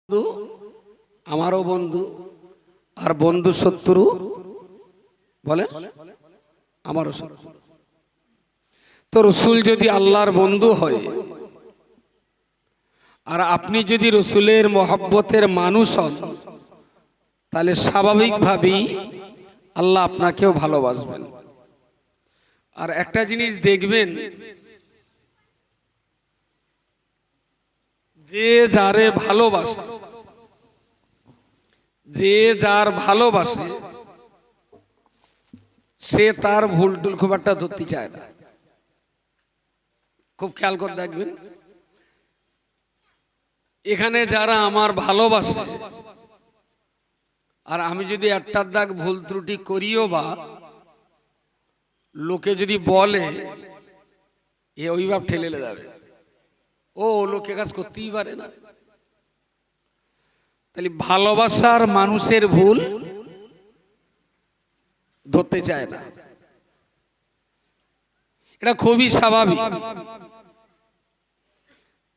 বন্ধু আমারও বন্ধু আর বন্ধু শত্রু বলে আমারও শত্রু। তো রসুল যদি আল্লাহর বন্ধু হয় আর আপনি যদি রসুলের মহব্বতের মানুষ হন তাহলে স্বাভাবিকভাবেই আল্লাহ আপনাকেও ভালোবাসবেন। আর একটা জিনিস দেখবেন, যে যারে ভালোবাসে, যে যার ভালোবাসে সে তার ভুল টুল খুব একটা ধরতে চায় না। খুব খেয়াল করে দেখবেন, এখানে যারা আমার ভালোবাসে আর আমি যদি একটার দাগ ভুল ত্রুটি করিও বা লোকে যদি বলে এ ওই ভাব ঠেলে যাবে, ও লোকে কাজ করতেই পারে না। তাহলে ভালোবাসার মানুষের ভুল ধরতে চায় না, এটা খুবই স্বাভাবিক।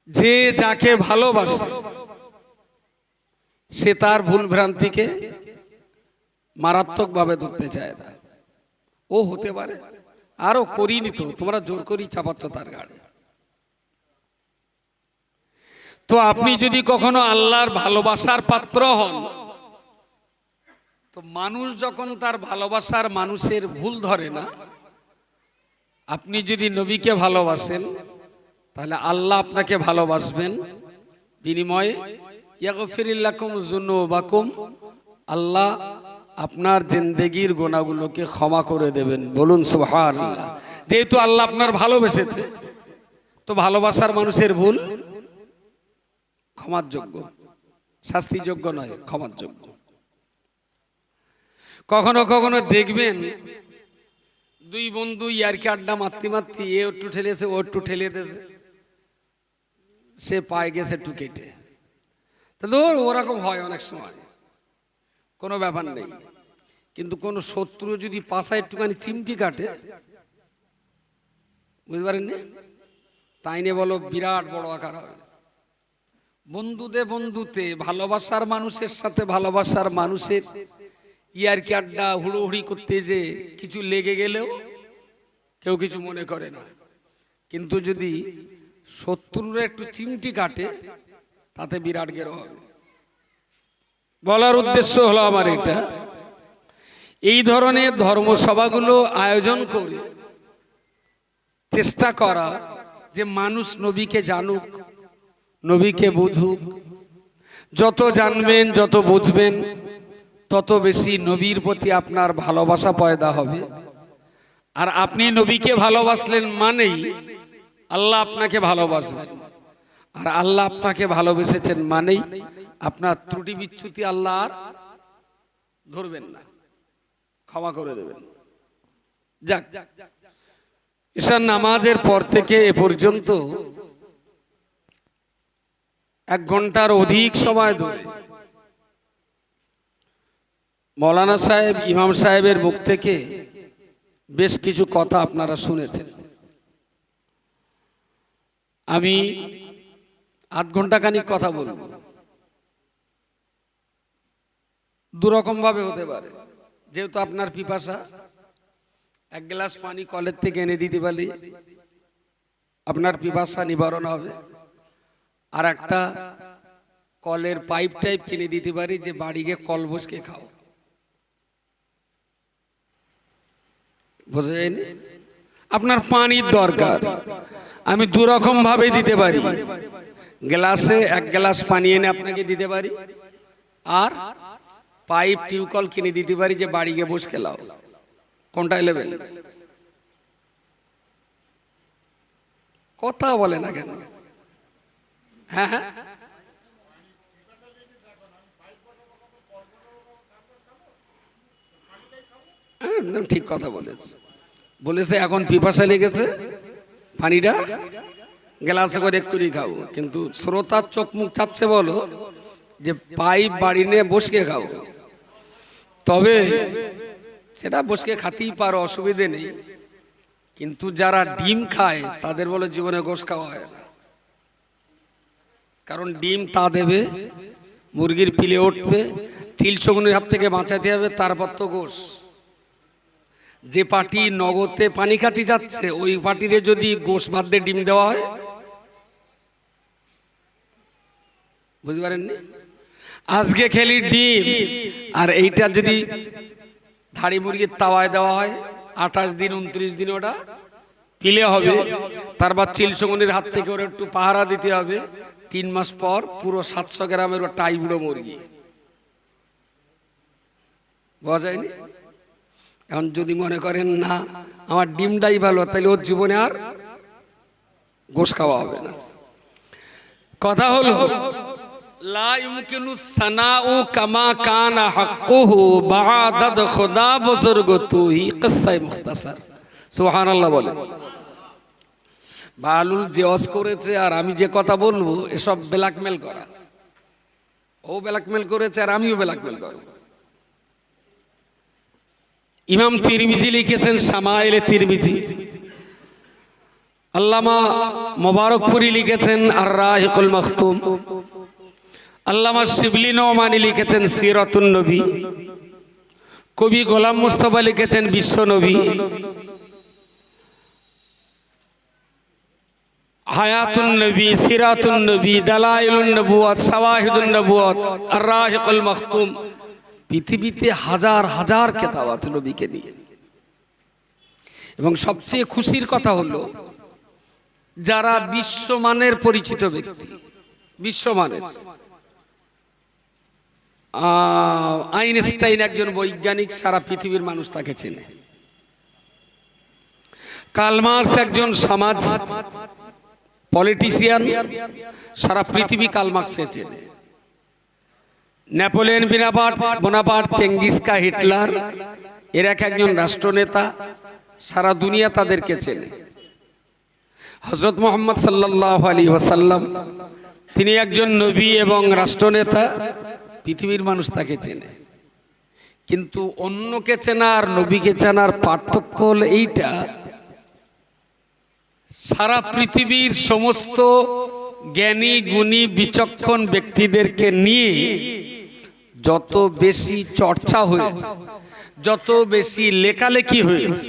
যে যাকে ভালোবাসে সে তার ভুল ভ্রান্তিকে মারাত্মকভাবে ধরতে চায় না। ও হতে পারে আরো করিনি, তো তোমরা জোর করি চাপাচ্ছ তার গাড়ি। তো আপনি যদি কখনো আল্লাহর ভালোবাসার পাত্র হন, তো মানুষ যখন তার ভালোবাসার মানুষের ভুল ধরে না, আপনি যদি নবীকে ভালোবাসেন তাহলে আল্লাহ আপনাকে ভালোবাসবেন। বিনিময়ে ইয়াগফির লাকুম যুনুবাকুম, আল্লাহ আপনার জিন্দেগির গুনাহগুলোকে ক্ষমা করে দেবেন। বলুন সুবহানাল্লাহ। যেহেতু আল্লাহ আপনার ভালোবেসেছে, তো ভালোবাসার মানুষের ভুল ক্ষমার যোগ্য, শাস্তিযোগ্য নয়, ক্ষমার যোগ্য। কখনো কখনো দেখবেন দুই বন্ধু ইয়ারকি আড্ডা মারতে মারতে এ একটু ঠেলেছে ও একটু ঠেলে দিয়েছে, সে পায়ে গেছে একটু কেটে। তাহলে ওরকম হয় অনেক সময়, কোনো ব্যাপার নেই। কিন্তু কোন শত্রু যদি পাশায় একটুখানি চিমটি কাটে, বুঝতে পারেননি, তাই নিয়ে বলো বিরাট বড় আকার হবে। বন্ধুতে বন্ধুতে, ভালোবাসার মানুষের সাথে ভালোবাসার মানুষের ইয়ারকি আড্ডা হুড়োহুড়ি করতে যে কিছু লেগে গেলেও কেউ কিছু মনে করে না। কিন্তু যদি শত্রুরা একটু চিমটি কাটে তাতে বিরাট গেরো হবে। বলার উদ্দেশ্য হলো আমার এটা, এই ধরনের ধর্মসভাগুলো আয়োজন করে চেষ্টা করা যে মানুষ নবীকে জানুক, নবীকে বুঝুক। যত জানবেন যত বুঝবেন তত বেশি নবীর প্রতি আপনার ভালোবাসা পয়দা হবে। আর আপনি নবীকে ভালোবাসলেন মানেই আল্লাহ আপনাকে ভালোবাসবেন। আর আল্লাহ আপনাকে ভালোবেসেছেন মানেই আপনার ত্রুটি বিচ্যুতি আল্লাহ আর ধরবেন না, ক্ষমা করে দেবেন। যাক, ঈশার নামাজের পর থেকে এ পর্যন্ত 1 ঘন্টার অধিক সময় ধরে মৌলানা সাহেব, ইমাম সাহেবের মুখ থেকে বেশ কিছু কথা আপনারা শুনেছেন। আমি 8 ঘন্টা খানিক কথা বলবো। দুরকম ভাবে হতে পারে, যেহেতু আপনার পিপাসা, 1 গ্লাস পানি কলের থেকে এনে দিতে পারলে আপনার পিপাসা নিবারণ হবে। আর একটা কলের পাইপ টাইপ কিনে দিতে পারি যে বাড়ি গিয়ে কল বসকে খাও। বোঝা যায়নি? আপনার পানির দরকার, আমি দুরকম ভাবে দিতে পারি। গ্লাসে 1 গ্লাস পানি এনে আপনাকে দিতে পারি, আর পাইপ টিউবকল কিনে দিতে পারি যে বাড়ি গিয়ে বসে খেলাও। কোনটা নেবেন? কথা বলে না কেন? হ্যাঁ হ্যাঁ, একদম ঠিক কথা বলেছে। এখন পিপাসা লেগেছে, পানিটা গ্লাসে করে এক্ষুনি খাবো। কিন্তু শ্রোতার চোখ মুখ চাচ্ছে বলো যে পাইপ বাড়ি নিয়ে বসকে খাবো। তবে সেটা বসকে খাতেই পারো, অসুবিধে নেই। কিন্তু যারা ডিম খায় তাদের বলে জীবনে গোশ খাওয়া হয় না। কারণ ডিম তা দেবে মুরগির পিলে উঠবে, চিল শকুনের হাত থেকে বাঁচাতে হবে, তারপর তো গোশ। যে পাটি নগদে পানি খাতে যাচ্ছে ওই পাটিরে যদি গোশ বাদ দিয়ে ডিম দেওয়া হয়, বুঝতে পারেননি? আজকে খেলি ডিম, আর এইটা যদি ধাড়ি মুরগির তাওয়ায় দেওয়া হয় 28 দিন 29 দিন ওটা পিলে হবে, তারপর চিল শকুনের হাত থেকে ওর একটু পাহারা দিতে হবে, 3 মাস পর পুরো 700 গ্রামের টাই বুড়ো মুরগি। বোঝা যায়নি? এখন যদি মনে করেন না আমার ডিমটাই ভালো, তাহলে ওর জীবনে আর গোশ খাওয়া হবে না। কথা হলো লা ইউমকিনু সানাউ কামা কানা হাক্কুহু বা'দাদ খুদা বুজুর্গতুহি কিসসায়ে মুখতাসার। সুবহানাল্লাহ বলে। বালুল যে ওয়াজ করেছে আর আমি যে কথা বলবো এসব ব্ল্যাকমেল করা। ও ব্ল্যাকমেল করেছে আর আমিও ব্ল্যাকমেল করব। ইমাম তিরমিজি লিখেছেন শামাইলে তিরমিজি, আল্লামা মুবারকপুরি লিখেছেন আর রাহিকুল মাখতুম, আল্লামা শিবলি নোমানি লিখেছেন সিরাতুন নবী, কবি গোলাম মুস্তাফা লিখেছেন বিশ্ব নবী, হায়াতুন নবী, সিরাতুন নবী, দালাইলুন নবুওয়াত, শাওয়াহিদুন নবুওয়াত, আর রাহিকুল মাখতুম। পৃথিবীতে হাজার হাজার কিতাব আছে নবীকে নিয়ে। এবং সবচেয়ে খুশির কথা হলো যারা বিশ্বমানের পরিচিত ব্যক্তি, বিশ্বমানের, আইনস্টাইন একজন বৈজ্ঞানিক, সারা পৃথিবীর মানুষ তাকে চেনে। কার্ল মার্কস একজন সমাজ পলিটিশিয়ান, সারা পৃথিবী কার্ল মার্কসকে চেনে। Napoleon Bonaparte, Genghis Khan, Hitler, এরা একজন রাষ্ট্রনেতা, সারা দুনিয়া তাদেরকে চেনে। হযরত মুহাম্মদ সাল্লাল্লাহু আলাইহি ওয়াসাল্লাম, তিনি একজন নবী এবং রাষ্ট্রনেতা, পৃথিবীর মানুষ তাকে চেনে। কিন্তু অন্যকে চেনা আর নবীকে চেনার পার্থক্য হলো এইটা, সারা পৃথিবীর সমস্ত জ্ঞানী গুণী বিচক্ষণ ব্যক্তিদেরকে নিয়ে যত বেশি চর্চা হয়েছে, যত বেশি লেখালেখি হয়েছে,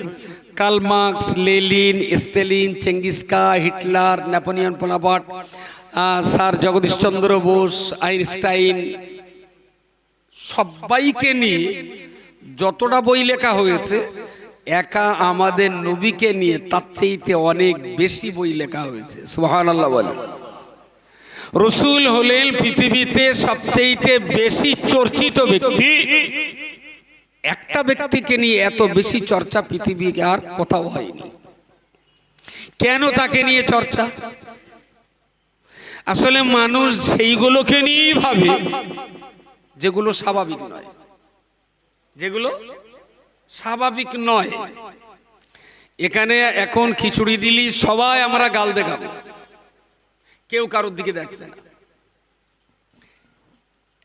Karl Marx, Lenin, Stalin, Genghis Khan, Hitler, Napoleon Bonaparte, sir Jagadish Chandra Bose, Einstein, সবাইকে নিয়ে যতটা বই লেখা হয়েছে, একা আমাদের নবীকে নিয়ে তার চাইতে অনেক বেশি বই লেখা হয়েছে। সুবহানাল্লাহ বলে। রাসূল হলেন পৃথিবীতে সবচেয়ে বেশি চর্চিত ব্যক্তি। একটা ব্যক্তিকে নিয়ে এত বেশি চর্চা পৃথিবীতে আর কোথাও হয়নি। কেন তাকে নিয়ে চর্চা? আসলে মানুষ সেইগুলোকে নিয়েই ভাবে যেগুলো স্বাভাবিক নয়, যেগুলো স্বাভাবিক নয়। এখানে এখন খিচুড়ি দিলি সবাই আমরা গাল দেখাবো, কেউ কারোর দিকে দেখবে না।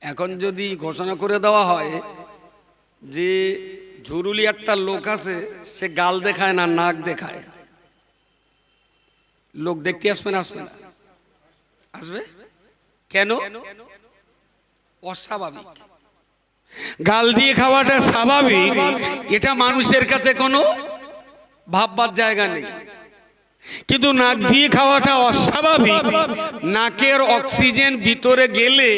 এখন যদি ঘোষণা করে দেওয়া হয় যে ঝুরুলি একটা লোক আছে, সে গাল দেখায় না নাক দেখায়, লোক দেখতে আসবে না? আসবে না? আসবে কেন? অস্বাভাবিক। গাল দিয়ে খাওয়াটা স্বাভাবিক, এটা মানুষের কাছে কোনো ভাববার জায়গা নেই। কিন্তু নাক দিয়ে খাওয়াটা অস্বাভাবিক। নাকের অক্সিজেন ভিতরে গেলে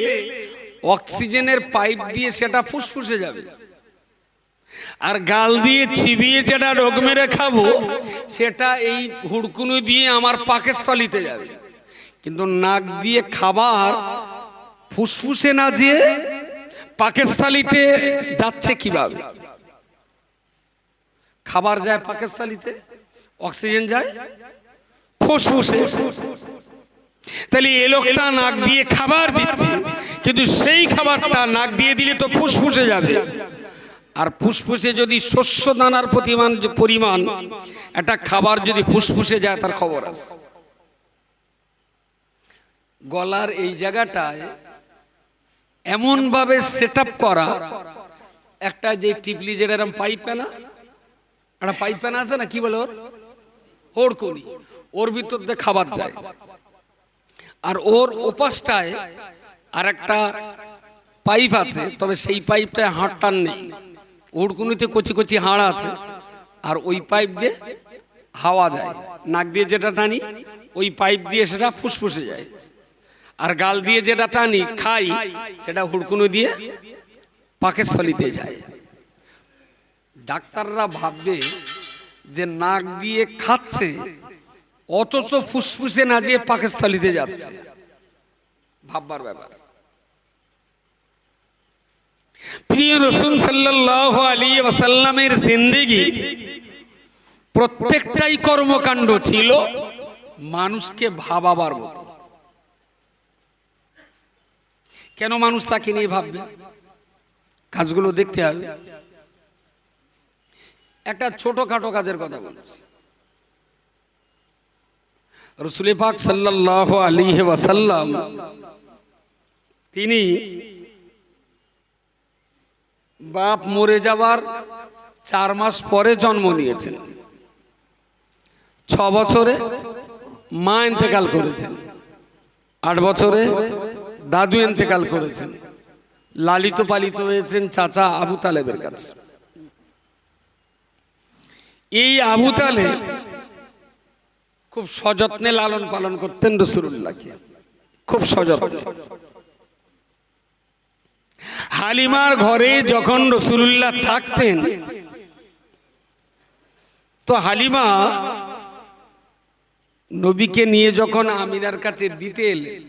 অক্সিজেনের পাইপ দিয়ে সেটা ফুসফুসে যাবে, আর গাল দিয়ে চিবিয়ে যেটা রোগ মেরে খাবো সেটা এই হুড়কুনি দিয়ে আমার পাকস্থলিতে যাবে। কিন্তু নাক দিয়ে খাবার ফুসফুসে না যেয়ে পাকস্থলিতে যাচ্ছে কিভাবে? খাবার যায় পাকস্থলিতে, অক্সিজেন যায় ফুসফুসে। তাহলে এই লোকটা নাক দিয়ে খাবার দিচ্ছে, কিন্তু সেই খাবারটা নাক দিয়ে দিলে তো ফুসফুসে যাবে, আর ফুসফুসে যদি শস্য দানার পরিমাণ একটা খাবার যদি ফুসফুসে যায় তার খবর আছে। গলার এই জায়গাটায় এমন ভাবে সেট আপ করা, একটা যে টিপলি যেটা এরকম পাইপেনা, একটা পাইপেনা আছে না, কি বলে ওর, হোড়কুনি, ওর ভিতর দিয়ে খাবার যায়, আর ওর ওপাশটায় আর একটা পাইপ আছে, তবে সেই পাইপটায় হাড় টান নেই, হুড়কুনিতে কচি কচি হাড় আছে, আর ওই পাইপ দিয়ে হাওয়া যায়। নাক দিয়ে যেটা টানি ওই পাইপ দিয়ে সেটা ফুসফুসে যায়, আর গাল দিয়ে যেটা টানি খাই সেটা হুড়কুনি দিয়ে পাকস্থলীতে যায়। ডাক্তাররা ভাববে যে নাক দিয়ে খাচ্ছে, অথচ ফুসফুসে না যেয়ে পাকস্থলীতে যাচ্ছে। ভাববার ব্যাপার। প্রিয় রাসূল সাল্লাল্লাহু আলাইহি ওয়াসাল্লামের জিন্দেগি প্রত্যেকটাই কর্মকাণ্ড ছিল মানুষকে ভাবাবার মতো। কেন মানুষ তাকে নিয়ে ভাববে? কাজগুলো দেখতে হবে। একটা ছোটখাটো কাজের কথা বলছি। রাসূল পাক সাল্লাল্লাহু আলাইহি ওয়াসাল্লাম তিনি বাপ মরে যাবার 4 মাস পরে জন্ম নিয়েছেন। 6 বছরে মা ইন্তেকাল করেছেন, 8 বছরে দাদু ইন্তেকাল করেছেন, লালিত পালিত হয়েছেন চাচা আবু তালেবের কাছে। এই আবু তালেব খুব সযত্নে লালন পালন করতেন রাসূলুল্লাহকে, খুব সযত্নে। হালিমার ঘরে যখন রাসূলুল্লাহ থাকতেন তো হালিমা নবীকে নিয়ে যখন আমিনার কাছে দিতে এলেন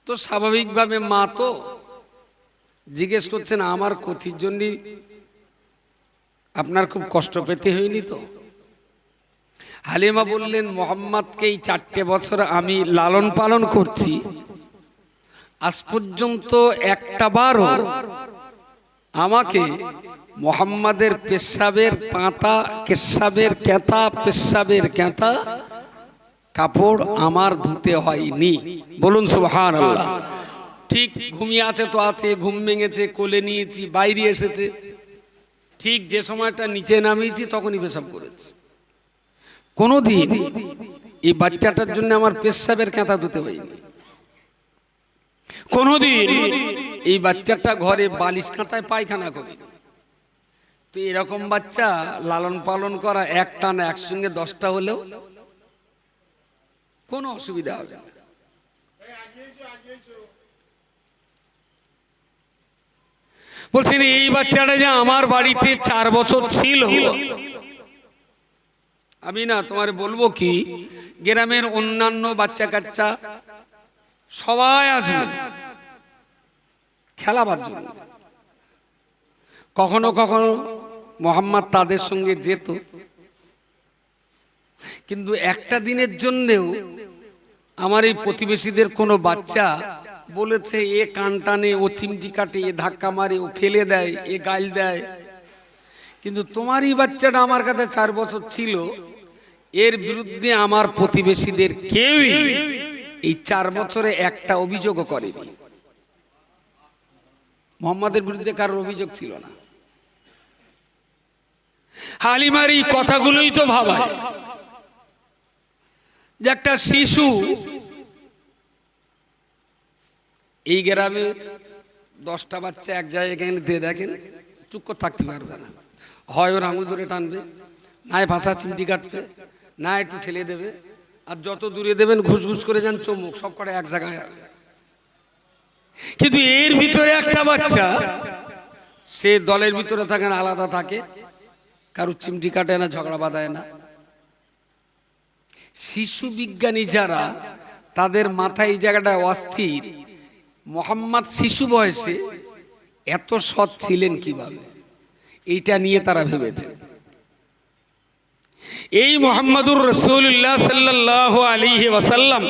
তো স্বাভাবিকভাবে মা তো জিজ্ঞেস করছেন, আমার কঠির জন্য আপনার খুব কষ্ট পেতে হয়নি তো? হালিমা বললেন, মোহাম্মদকে এই 4টে বছর আমি লালন পালন করছি, আজ পর্যন্ত একটা বারও আমাকে মোহাম্মদের পেশাবের পাতা, কেশাবের ক্যাতা, পেশাবের ক্যাতা কাপড় আমার ধুতে হয়নি। বলুন সুবহানাল্লাহ। ঠিক ঘুমিয়ে আছে তো আছে, ঘুম ভেঙেছে, কোলে নিয়েছি, বাইরে এসেছে, ঠিক যে সময়টা নিচে নামিয়েছি তখনই পেশাব করেছে। কোনোদিন এই বাচ্চাটার জন্য আমার পেশাবের ক্যাতা ধুতে হয়নি। কোনোদিন এই বাচ্চাটা ঘরে বালিশ কাঁথায় পায়খানা করিনি। তো এরকম বাচ্চা লালন পালন করা একটা না, একসঙ্গে 10টা হলেও কোনো অসুবিধা হবে না। বলছেন এই বাচ্চাটা যে আমার বাড়িতে 4 বছর ছিল, আমি না তোমার বলবো কি, গ্রামের অন্যান্য বাচ্চা কাচ্চা সবাই আসবে খেলাবার জন্য। কখনো কখনো মোহাম্মদ তাদের সঙ্গে যেত, কিন্তু একটা দিনের জন্যেও আমার এই প্রতিবেশীদের কোনো বাচ্চা বলেছে এ কান টানে, ও চিমটি কাটে, এ ধাক্কা মারে, ও ফেলে দেয়, এ গাল দেয়, কিন্তু তোমার এই বাচ্চাটা আমার কাছে 4 বছর ছিল, এর বিরুদ্ধে আমার প্রতিবেশীদের কেউই এই 4 বছরে একটা অভিযোগও করেনি। মোহাম্মদের বিরুদ্ধে কারোর অভিযোগ ছিল না। হালিমার এই কথাগুলোই তো ভাবায় যে একটা শিশু, এই গ্রামে 10টা বাচ্চা এক জায়গায় দিয়ে দেখেন চুপ করে থাকতে পারবে না, হয় ওর আঙুল ধরে টানবে, না ভাষা চিমটি কাটবে, না একটু ঠেলে দেবে, আর যত দূরে দেবেন ঘুষ ঘুষ করে যান চমুক, সব কটা এক জায়গায় হবে। কিন্তু এর ভিতরে একটা বাচ্চা, সে দলের ভিতরে থাকেন আলাদা থাকে, কারুর চিমটি কাটে না, ঝগড়া বাঁধায় না। শিশু বিজ্ঞানী যারা, তাদের মাথায় এই জায়গাটা অস্থির, মোহাম্মদ শিশু বয়সে এত সৎ ছিলেন কিভাবে, এইটা নিয়ে তারা ভেবেছে। এই মুহাম্মাদুর রাসূলুল্লাহ সাল্লাল্লাহু আলাইহি ওয়াসাল্লাম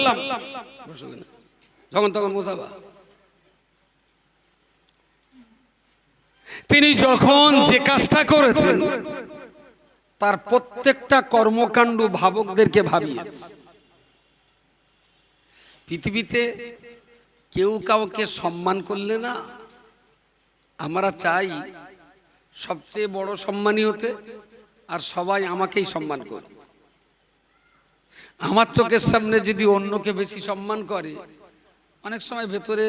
যখন তখন মোসাবা, তিনি যখন যে কাজটা করেছেন তার প্রত্যেকটা কর্মকাণ্ড ভাবকদেরকে ভাবিয়েছে। পৃথিবীতে কেউ কাউকে সম্মান করলে না, আমরা চাই সবচেয়ে বড় সম্মানী হতে, আর সবাই আমাকেই সম্মান করে। আমার চোখের সামনে যদি অন্যকে বেশি সম্মান করে, অনেক সময় ভেতরে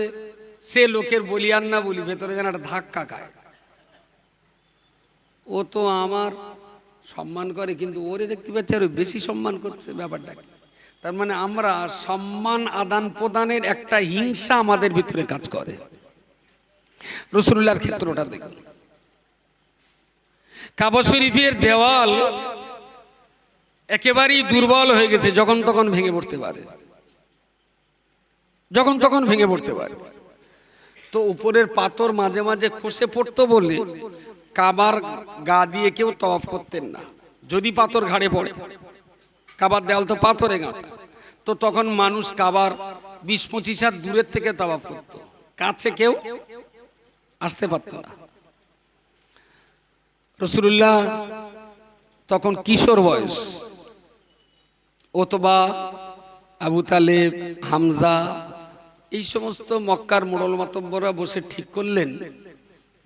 সে লোকের বলি আর না বলি ভেতরে যেন একটা ধাক্কা খায়। ও তো আমার সম্মান করে, কিন্তু ওরে দেখতে পাচ্ছে আরো বেশি সম্মান করছে। ব্যাপারটা কি? তার মানে আমরা সম্মান আদান প্রদানের একটা হিংসা আমাদের ভিতরে কাজ করে। রাসূলুল্লাহর ক্ষেত্রটা দেখুন, কাবা শরীফের দেওয়াল একেবারেই দুর্বল হয়ে গেছে, যখন তখন ভেঙে পড়তে পারে, যখন তখন ভেঙে পড়তে পারে। তো উপরের পাথর মাঝে মাঝে খসে পড়তো বলে কাবার গা দিয়ে কেউ তওয়াফ করতেন না। যদি পাথর ঘাড়ে পড়ে, কাবার দেওয়াল তো পাথরে গাঁথা, তো তখন মানুষ কাবার 20-25 হাত দূরের থেকে তওয়াফ করতো, কাছে কেউ আসতে পারত না। রাসূলুল্লাহ তখন কিশোর বয়স, ওতবা, আবু তালেব, হামজা, এই সমস্ত মক্কার মোড়ল মাতব্বররা বসে ঠিক করলেন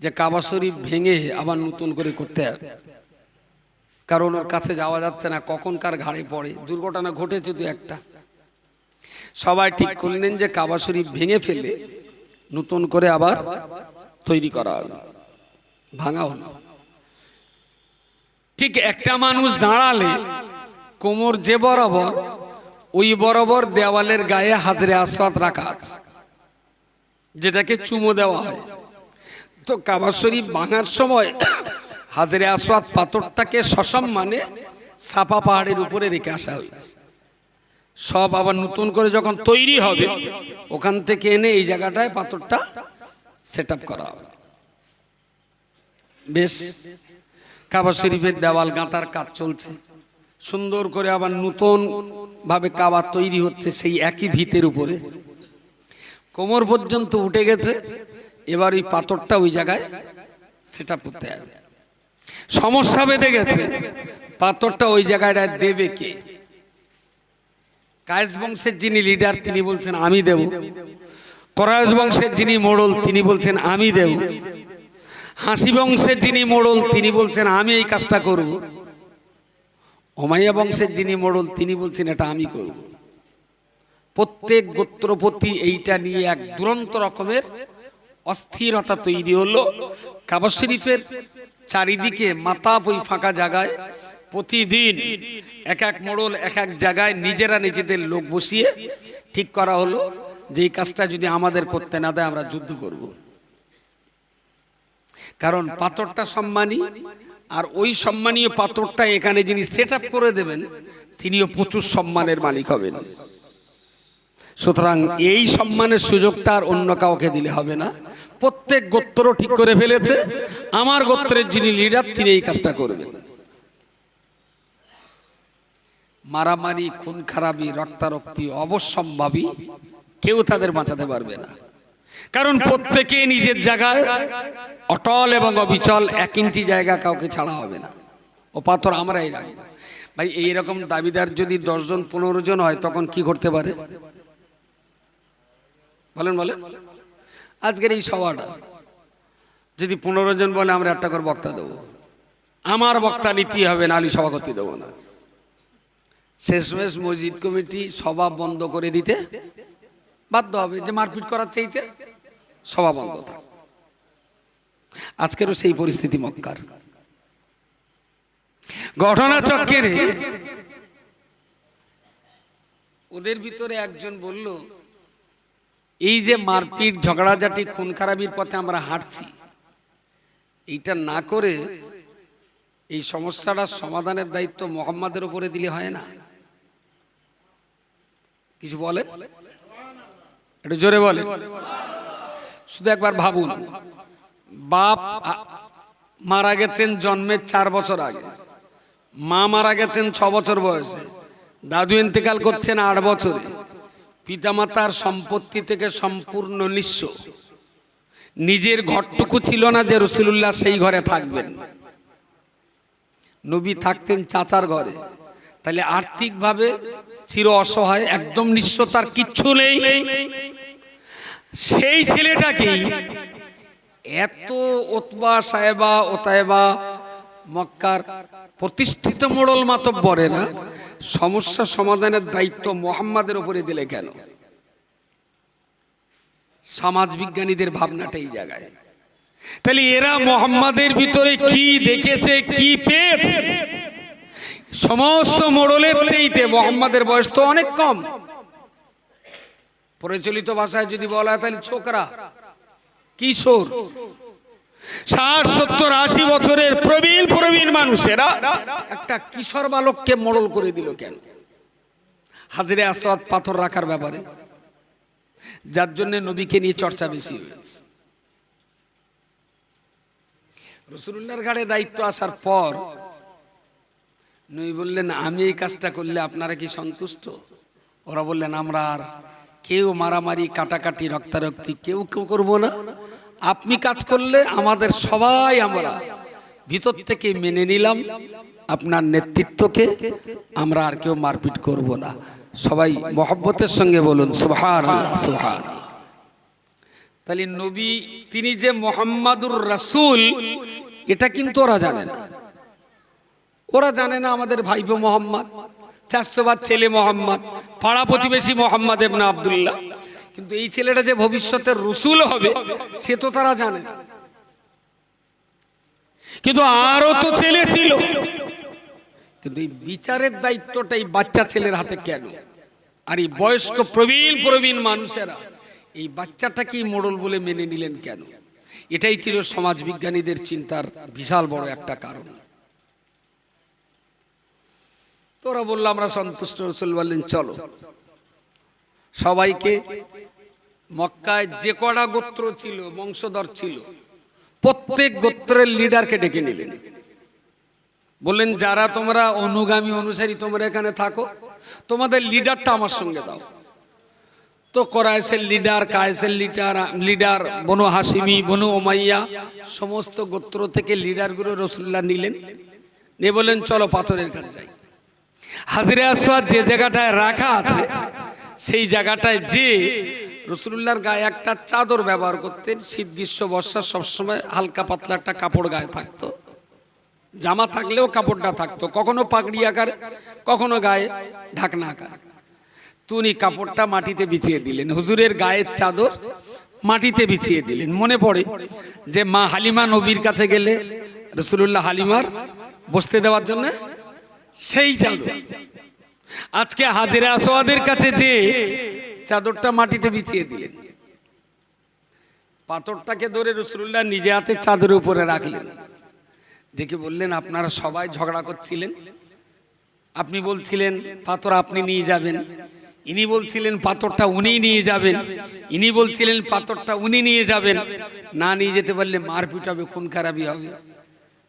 যে কাবা শরীফ ভেঙে আবার নতুন করে করতে হবে, কারণ ওর কাছে যাওয়া যাচ্ছে না, কখন কার ঘাড়ে পড়ে। দুর্ঘটনা ঘটেছে দু একটা। সবাই ঠিক করলেন যে কাবা শরীফ ভেঙে ফেলে নতুন করে আবার তৈরি করা হবে, ভাঙা হলো। ঠিক একটা মানুষ দাঁড়ালে কোমর যে বরাবর, ওই বরাবর দেওয়ালের গায়ে হাজরে আসওয়াদ রাখা আছে, যেটাকে চুমো দেওয়া হয়। তো কাবা শরীফ ভাঙার সময় হাজরে আসওয়াদ পাথরটাকে সসম্মানে সাফা পাহাড়ের উপরে রেখে আসা হয়েছে। সব আবার নতুন করে যখন তৈরি হবে, ওখান থেকে এনে এই জায়গাটায় পাথরটা সেট আপ করা হবে। বেশ, কাবা শরীফের দেওয়াল গাঁথার কাজ চলছে, সুন্দর করে আবার নতুন ভাবে কাবা তৈরি হচ্ছে সেই একই ভিতের উপরে। কোমর পর্যন্ত উঠে গেছে, এবার ওই পাথরটা ওই জায়গায় সেট আপ করতে হবে। সমস্যা বেঁধে গেছে, পাথরটা ওই জায়গাটায় দেবে কে? কায়েস বংশের যিনি লিডার তিনি বলছেন আমি দেব, কোরাইশ বংশের যিনি মোড়ল তিনি বলছেন আমি দেব, হাসি বংশের যিনি মোড়ল তিনি বলছেন আমি এই কাজটা করব, উমাইয়া বংশের যিনি মোড়ল তিনি বলছেন এটা আমি করব। প্রত্যেক গোত্রপতি এইটা নিয়ে এক দুরন্ত রকমের অস্থিরতা তৈরি হলো। কাবা শরীফের চারিদিকে মাতাব ওই ফাঁকা জায়গায় প্রতিদিন এক এক মোড়ল এক এক জায়গায় নিজেরা নিজেদের লোক বসিয়ে ঠিক করা হলো যে এই কাজটা যদি আমাদের করতে না দেয় আমরা যুদ্ধ করব। কারণ পাথরটা সম্মানী, আর ওই সম্মানীয় পাথরটা এখানে যিনি সেট আপ করে দেবেন তিনিও প্রচুর সম্মানের মালিক হবেন। সুতরাং এই সম্মানের সুযোগটা আর অন্য কাউকে দিলে হবে না। প্রত্যেক গোত্র ঠিক করে ফেলেছে আমার গোত্রের যিনি লিডার তিনি এই কাজটা করবেন। মারামারি, খুন খারাপি, রক্তারক্তি অবশ্যম্ভাবী, কেউ তাদের বাঁচাতে পারবে না। কারণ প্রত্যেকে নিজের জায়গায় অটল এবং অবিচল, 1 ইঞ্চি জায়গা কাউকে ছাড়া হবে না। ও পাথর আমরাই রাখবো। ভাই এইরকম দাবিদার যদি 10 জন 15 জন হয় তখন কি করতে পারে বলেন বলেন? আজকের এই সভাটা যদি 15 জন বলে আমরা একটা করে বক্তা দেবো, আমার বক্তা নীতি হবে, নালি সভা করতে দেবো না। শেষমেশ মসজিদ কমিটি সভা বন্ধ করে দিতে বাধ্য হবে, যে মারপিট করার চাইতে সভা বন্ধ থাক। আজকেরও সেই পরিস্থিতি মক্কার। ঘটনা চক্রে ওদের ভিতরে একজন বলল, এই যে মারপিট, ঝগড়াঝাটি, খুন খারাপির পথে আমরা হাঁটছি, এইটা না করে এই সমস্যাটার সমাধানের দায়িত্ব মুহাম্মাদের উপরে দিলে হয় না? কিছু বলেন, একটু জোরে বলেন। শুধু একবার ভাবুন, বাপ মারা গেছেন জন্মের 4 বছর আগে, মা মারা গেছেন 6 বছর বয়সে, দাদু ইন্তেকাল করছেন 8 বছরে, পিতামাতার সম্পত্তি থেকে সম্পূর্ণ নিঃস্ব, নিজের ঘরটুকু ছিল না যে রাসূলুল্লাহ সেই ঘরে থাকবেন। নবী থাকতেন চাচার ঘরে, তাহলে আর্থিকভাবে চির অসহায়, একদম নিঃস্ব, তার কিচ্ছু নেই। সেই ছেলেটাকে এত ওতবা সাহেবা ওতায়েবা মক্কার প্রতিষ্ঠিত মোড়ল মাতব্বরেরা সমস্যা সমাধানের দায়িত্ব মুহাম্মাদের উপরে দিলে কেন? সমাজ বিজ্ঞানীদের ভাবনাটা এই জায়গায়। তাহলে এরা মোহাম্মদের ভিতরে কি দেখেছে, কি পেয়েছে? সমস্ত মোড়লের চাইতে মোহাম্মদের বয়স তো অনেক কম। প্রচলিত ভাষায় যদি বলা হয় তাহলে ছোকরা, কিশোর, 60, 70, 80 বছরের প্রবীণ মানুষেরা একটা কিশোর বালককে মোড়ল করে দিল কেন? হাজরে আসওয়াদ পাথর রাখার ব্যাপারে, যার জন্য নবীকে নিয়ে চর্চা বেশি হয়েছে। রাসূলুল্লাহর ঘাড়ে দায়িত্ব আসার পর নবী বললেন, আমি এই কাজটা করলে আপনারা কি সন্তুষ্ট? ওরা বললেন, আমরা আর কেউ মারামারি, কাটাকাটি, রক্তারক্তি কেউ করবো না। আপনি কাজ করলে আমাদের সবাই আমরা ভিতর থেকে মেনে নিলাম আপনার নেতৃত্বকে, আমরা আর কেউ মারপিট করব না। সবাই মহব্বতের সঙ্গে বলুন সুবহানাল্লাহ, সুবহানাল্লাহ। তাহলে নবী তিনি যে মুহাম্মাদুর রাসূল, এটা কিন্তু ওরা জানে না। ওরা জানে না আমাদের ভাইপো মোহাম্মদ, চাস্তবাদ ছেলে মোহাম্মদ, পাড়া প্রতিবেশী মোহাম্মদ ইবনে আব্দুল্লাহ। কিন্তু এই ছেলেটা যে ভবিষ্যতের রসুল হবে সে তো তারা জানে না। কিন্তু আরো তো ছেলে ছিল, কিন্তু এই বিচারের দায়িত্বটা এই বাচ্চা ছেলের হাতে কেন? আর এই বয়স্ক প্রবীণ মানুষেরা এই বাচ্চাটাকেই মোড়ল বলে মেনে নিলেন কেন? এটাই ছিল সমাজ বিজ্ঞানীদের চিন্তার বিশাল বড় একটা কারণ। তোরা বললো আমরা সন্তুষ্ট। রাসূল বললেন, চলো। সবাইকে মক্কায় যে কটা গোত্র ছিল, বংশধর ছিল, প্রত্যেক গোত্রের লিডারকে ডেকে নিলেন। বললেন, যারা তোমরা অনুগামী অনুসারী তোমরা এখানে থাকো, তোমাদের লিডারটা আমার সঙ্গে দাও। তো কোরাইশের লিডার, কায়েসের লিডার, বনু হাশিমি, বনু উমাইয়া, সমস্ত গোত্র থেকে লিডারগুলো রাসূলুল্লাহ নিলেন। নিয়ে বললেন, চলো পাথরের কাছে যাই। হাজরে আসওয়াদ যে জায়গাটায় রাখা আছে সেই জায়গাটায় যে রাসূলুল্লাহর গায়ে একটা চাদর ব্যবহার করতেন। শীত, গ্রীষ্ম, বর্ষা সবসময় হালকা পাতলা একটা কাপড় গায়ে থাকতো। জামা থাকলেও কাপড়টা থাকতো, কখনো পাগড়ি আকারে, কখনো গায়ে ঢাকনা আকারে। তিনি কাপড়টা মাটিতে বিছিয়ে দিলেন, হুজুরের গায়ের চাদর মাটিতে বিছিয়ে দিলেন। মনে পড়ে যে মা হালিমা নবীর কাছে গেলে রাসূলুল্লাহ হালিমার বসতে দেওয়ার জন্য সেই চাদর আজকে হাজরে আসওয়াদের কাছে যে চাদরটা মাটিতে বিছিয়ে দিলেন। পাথরটাকে ধরে রাসূলুল্লাহ নিজে হাতে চাদরের উপরে রাখলেন। দেখে বললেন, আপনারা সবাই ঝগড়া করছিলেন, আপনি বলছিলেন পাথর আপনি নিয়ে যাবেন, ইনি বলছিলেন পাথরটা উনি নিয়ে যাবেন, ইনি বলছিলেন পাথরটা উনি নিয়ে যাবেন। না নিয়ে যেতে পারলে মারপিট হবে, খুন খারাপি হবে।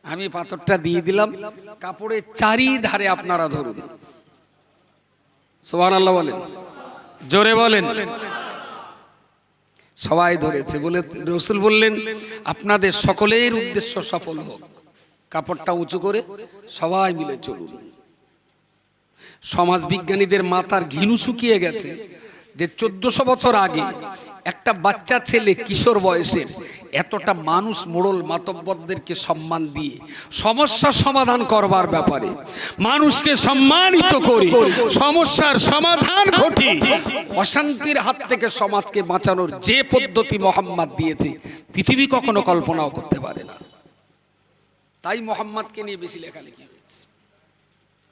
আমি পাথরটা দিয়ে দিলাম, কাপড়ের চারিধারে আপনারা ধরুন। সুবহানাল্লাহ বলেন, জোরে বলেন। সবাই ধরেছে। বলে রাসূল বললেন, আপনাদের সকলের উদ্দেশ্য সফল হোক। কাপড়টা উঁচু করে সবাই মিলে চলুন। সমাজ বিজ্ঞানীদের মাথার ঘিনু শুকিয়ে গেছে যে 1400 বছর আগে একটা বাচ্চা ছেলে কিশোর বয়সের এতটা মানুষ মোড়ল মাতব্বরদেরকে সম্মান দিয়ে সমস্যা সমাধান করবার ব্যাপারে মানুষকে সম্মানিত করে সমস্যার সমাধান ঘটিয়ে অশান্তির হাত থেকে সমাজকে বাঁচানোর যে পদ্ধতি মোহাম্মদ দিয়েছে পৃথিবী কখনো কল্পনাও করতে পারে না। তাই মোহাম্মদকে নিয়ে বেশি লেখালেখি হয়েছে,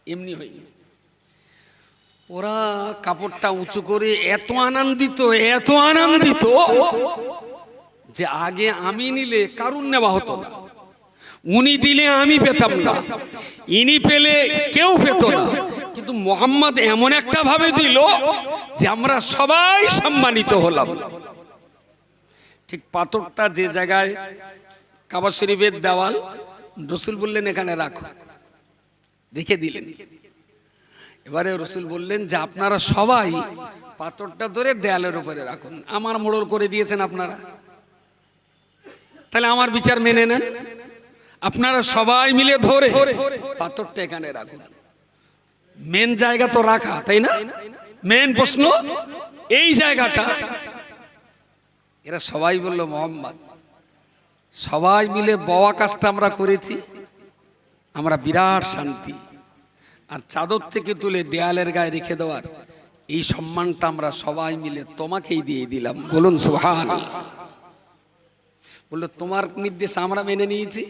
এমনি হয়নি। ওরা কাপড়টা উঁচু করে এত আনন্দিত যে আগে আমি নিলে কারুর নেওয়া হতো না, উনি দিলে আমি পেতাম না, ইনি পেলে কেউ পেত না, কিন্তু মোহাম্মদ এমন একটা ভাবে দিল যে আমরা সবাই সম্মানিত হলাম। ঠিক পাথরটা যে জায়গায় কাবা শরীফের দেওয়াল, রাসূল বললেন এখানে রাখো, রেখে দিলেন। এবারে রাসূল বললেন যে আপনারা সবাই পাথরটা ধরে দেয়ালের উপরে রাখুন। আমার মোড়ল করে দিয়েছেন আপনারা, তাহলে আমার বিচার মেনে নেন। আপনারা সবাই মিলে ধরে পাথরটা এখানে রাখুন। মেন জায়গা তো রাখা, তাই না? মেন প্রশ্ন এই জায়গাটা। এরা সবাই বলল, মোহাম্মদ সবাই মিলে বওয়া কাজটা আমরা করেছি, আমরা বিরাট শান্তি। আর চাদর থেকে তুলে দেয়ালের গায়ে রেখে দেওয়ার এই সম্মানটা আমরা সবাই মিলে তোমাকেই দিয়ে দিলাম, বলুন সুবহানাল্লাহ। বললো তোমার নির্দেশ আমরা মেনে নিয়েছি,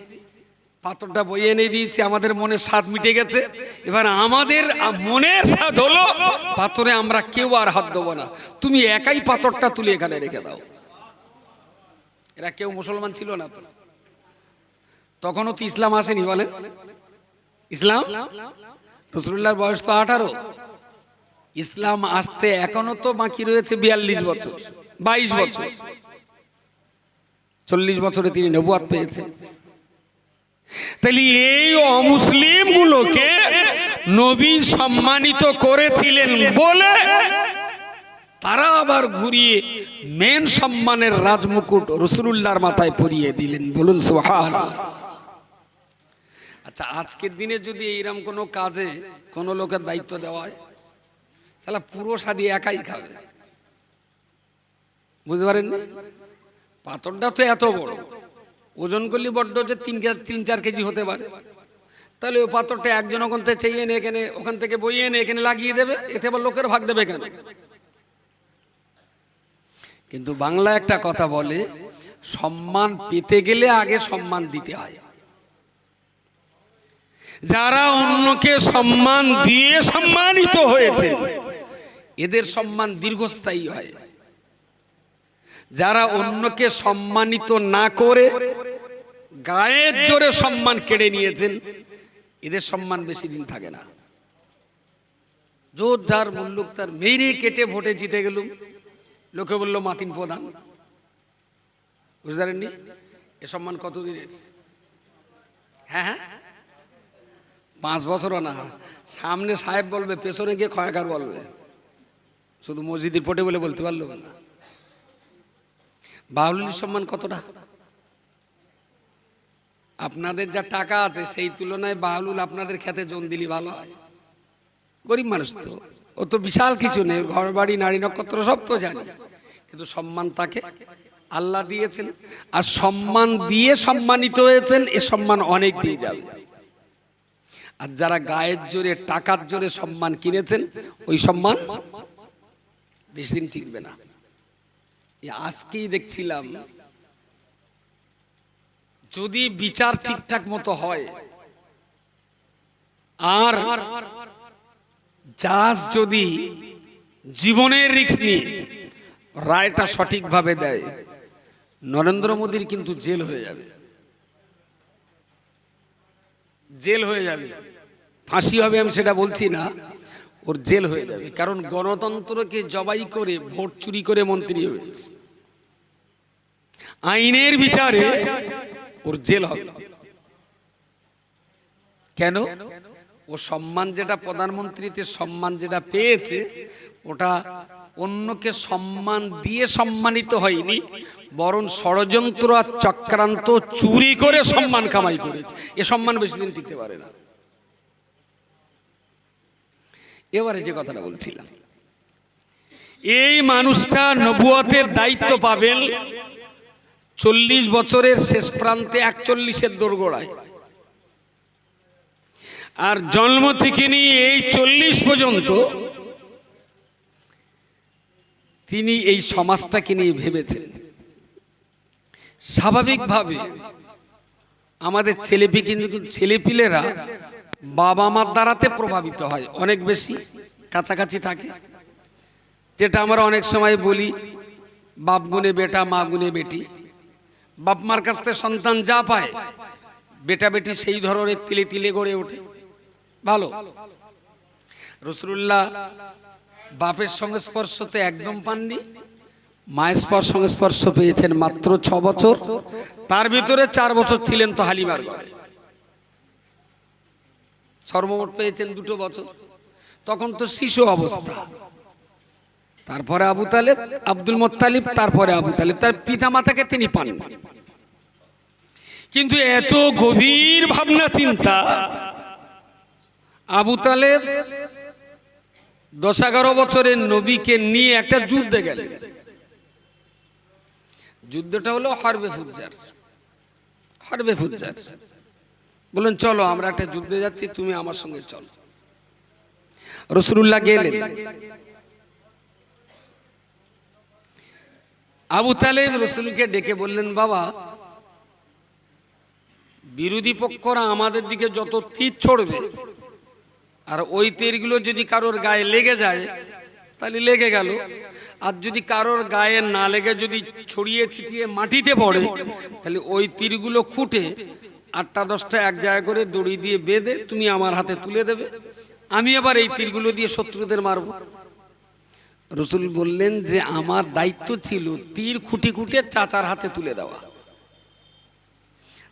পাথরটা বইয়ে এনে দিয়েছি, আমাদের মনের স্বাদ মিটে গেছে, এবার আমাদের মনের স্বাদ হলো পাথরে আমরা কেউ আর হাত দেবো না, তুমি একাই পাথরটা তুলে এখানে রেখে দাও। এরা কেউ মুসলমান ছিল না তো, তখনও তো ইসলাম আসেনি, বলেন ইসলাম, রাসূলুল্লাহর বয়স তো 18, ইসলাম আসতে এখনো তো বাকি রয়েছে 42 বছর, 22 বছর, 40 বছরে তিনি নবুয়ত পেয়েছেন। তাহলে এই অমুসলিম গুলোকে নবী সম্মানিত করেছিলেন বলে তারা আবার ঘুরিয়ে মেন সম্মানের রাজমুকুট রাসূলুল্লাহর মাথায় পরিয়ে দিলেন, বলুন সুবহানাল্লাহ। আচ্ছা, আজকের দিনে যদি এইরকম কোনো কাজে কোনো লোকের দায়িত্ব দেওয়া হয়, তাহলে পুরো সাদি একাই খাবে, বুঝতে পারেন? পাথরটা তো এত বড়, ওজন করলে বড্ড যে 3-4 কেজি হতে পারে, তাহলে ওই পাথরটা একজন ওখান থেকে চেয়ে এনে এখানে, ওখান থেকে বইয়ে এনে এখানে লাগিয়ে দেবে, এতে আবার লোকের ভাগ দেবে কেন? কিন্তু বাংলা একটা কথা বলে, সম্মান পেতে গেলে আগে সম্মান দিতে হয়। যারা অন্যকে সম্মান দিয়ে সম্মানিত হয়েছে এদের সম্মান দীর্ঘস্থায়ী হয়। যারা অন্যকে সম্মানিত না করে গায়ের জোরে সম্মান কেড়ে নিয়েছেন এদের সম্মান বেশি দিন থাকে না। জোর যার মুল্লুক তার মেরে কেটে ভোটে জিতে গেলুম, লোকে বললো মাতিন প্রধান, বুঝতে পারেননি? এ সম্মান কতদিনের? হ্যাঁ, 5 বছরও না। সামনে সাহেব বলবে, পেছনে গিয়ে খয়াকার বলবে, শুধু মসজিদের পটে বলে বলতে পারলো না। বাউলের সম্মান কতটা? আপনাদের যা টাকা আছে সেই তুলনায় বাউলুল আপনাদের খেতে জন দিলি ভালো হয়। গরিব মানুষ তো, ও তো বিশাল কিছু নেই, ঘর বাড়ি নারী নক্ষত্র সব তো জানি, কিন্তু সম্মান তাকে আল্লাহ দিয়েছেন, আর সম্মান দিয়ে সম্মানিত হয়েছেন, এ সম্মান অনেক দিন যাবে। আর যারা গায়ের জোরে টাকার জোরে সম্মান কিনেছেন ওই সম্মান বেশি দিন টিকবে না। আজকেই দেখছিলাম, যদি বিচার ঠিকঠাক মতো হয় আর জাজ যদি জীবনের রিস্ক নিয়ে রায়টা সঠিকভাবে দেয়, নরেন্দ্র মোদীর কিন্তু জেল হয়ে যাবে, জেল হয়ে যাবে। ফাঁসি হবে আমি সেটা বলছি না, ওর জেল হয়ে যাবে, কারণ গণতন্ত্রকে জবাই করে ভোট চুরি করে মন্ত্রী হয়েছে। আইনের বিচারে ওর জেল হবে। কেন? ও সম্মান যেটা প্রধানমন্ত্রীতে সম্মান যেটা পেয়েছে, ওটা অন্যকে সম্মান দিয়ে সম্মানিত হয়নি, বরং ষড়যন্ত্র আর চক্রান্ত চুরি করে সম্মান কামাই করেছে। এ সম্মান বেশি দিন টিকতে পারে না। এবারে যে কথাটা বলছিলাম, এই মানুষটা নবুয়তের দায়িত্ব পাবেন 40 বছরের শেষ প্রান্তে, 41-এর দোরগোড়ায়, আর জন্ম থেকে নিয়ে এই 40 পর্যন্ত তিনি এই সমাজটাকে নিয়ে ভেবেছেন। স্বাভাবিকভাবে আমাদের ছেলেপিলেরা বাবা মার দ্বারাতে প্রভাবিত হয়, অনেক বেশি কাছাকাছি থাকে, যেটা আমরা অনেক সময় বলি বাপ গুনে বেটা, মা গুনে বেটি। বাপ মার কাছ থেকে সন্তান যা পায়, বেটা বেটি সেই ধরনের তিলে তিলে গড়ে ওঠে। ভালো, রাসূলুল্লাহ বাপের সংস্পর্শতে একদম পাননি, মায়ের সংস্পর্শ পেয়েছেন মাত্র 6 বছর, তার ভিতরে 4 বছর ছিলেন তো হালিমার ঘরে, সর্বমোট পেয়েছেন 2 বছর, তখন তো শিশু অবস্থা। তারপরে আবু তালেব, আব্দুল মুত্তালিব, তারপরে আবু তালেব, তার পিতা মাতাকে তিনি পান। কিন্তু এত গভীর ভাবনা চিন্তা, আবু তালেব 10-11 বছরের নবীকে নিয়ে একটা যুদ্ধে গেলেন। যুদ্ধটা হলো হরবে ফুজ্জার। হরবে ফুজ্জার বললেন, চলো আমরা একটা যুদ্ধে যাচ্ছি, তুমি আমার সঙ্গে চলো। রাসূলুল্লাহ গেলেন। আবু তালেব রসুলকে ডেকে বললেন, বাবা, বিরোধী পক্ষরা আমাদের দিকে যত তীর ছড়বে, আর ওই তীরগুলো যদি কারোর গায়ে লেগে যায় তাহলে লেগে গেল, আর যদি কারোর গায়ে না লেগে যদি ছড়িয়ে ছিটিয়ে মাটিতে পড়ে তাহলে ওই তীরগুলো খুঁটে 8টা 10টা এক জায়গা করে দড়ি দিয়ে বেঁধে তুমি আমার হাতে তুলে দেবে, আমি আবার এই তীরগুলো দিয়ে শত্রুদের মারব। রসুল বললেন যে আমার দায়িত্ব ছিল তীর খুঁটি খুঁটে চাচার হাতে তুলে দেওয়া।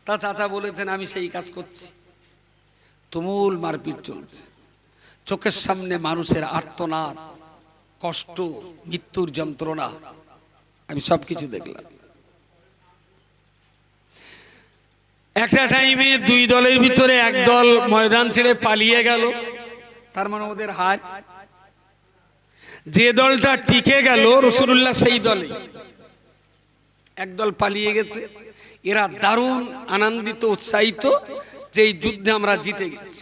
তা চাচা বলেছেন, আমি সেই কাজ করছি। তুমুল মারপিট চলছে, চোখের সামনে মানুষের আর্তনাদ, কষ্ট, মৃত্যুর যন্ত্রণা, আমি সবকিছু দেখলাম। একটা টাইমে দুই দলের ভিতরে এক দল ময়দান ছেড়ে পালিয়ে গেল, তার মানে ওদের হার। যে দলটা টিকে গেল রাসূলুল্লাহ সেই দলে, একদল পালিয়ে গেছে। এরা দারুণ আনন্দিত, উৎসাহিত যে এই যুদ্ধে আমরা জিতে গেছি।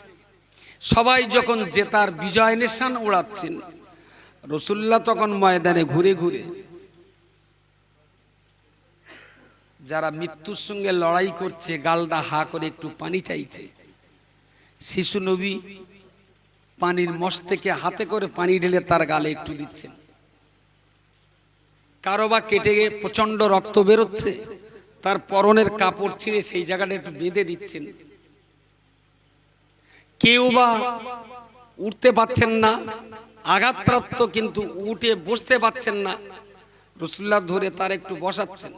সবাই যখন জেতার বিজয় নিশান ওড়াচ্ছেন, রাসূলুল্লাহ তখন ময়দানে ঘুরে ঘুরে যারা মৃত্যুর সঙ্গে লড়াই করছে গালদা হা করে একটু পানি চাইছে, শিশু নবী পানির মশ থেকে হাতে করে পানি ঢেলে তার গালে একটু দিচ্ছেন। কারো বা কেটে গিয়ে প্রচন্ড রক্ত বেরোচ্ছে, তার পরনের কাপড় ছিঁড়ে সেই জায়গাটা একটু বেঁধে দিচ্ছেন। কেউ বা উঠতে পারছেন না, আঘাতপ্রাপ্ত, কিন্তু উঠে বসতে পারছেন না, রাসূলুল্লাহ ধরে তার একটু বসাচ্ছেন।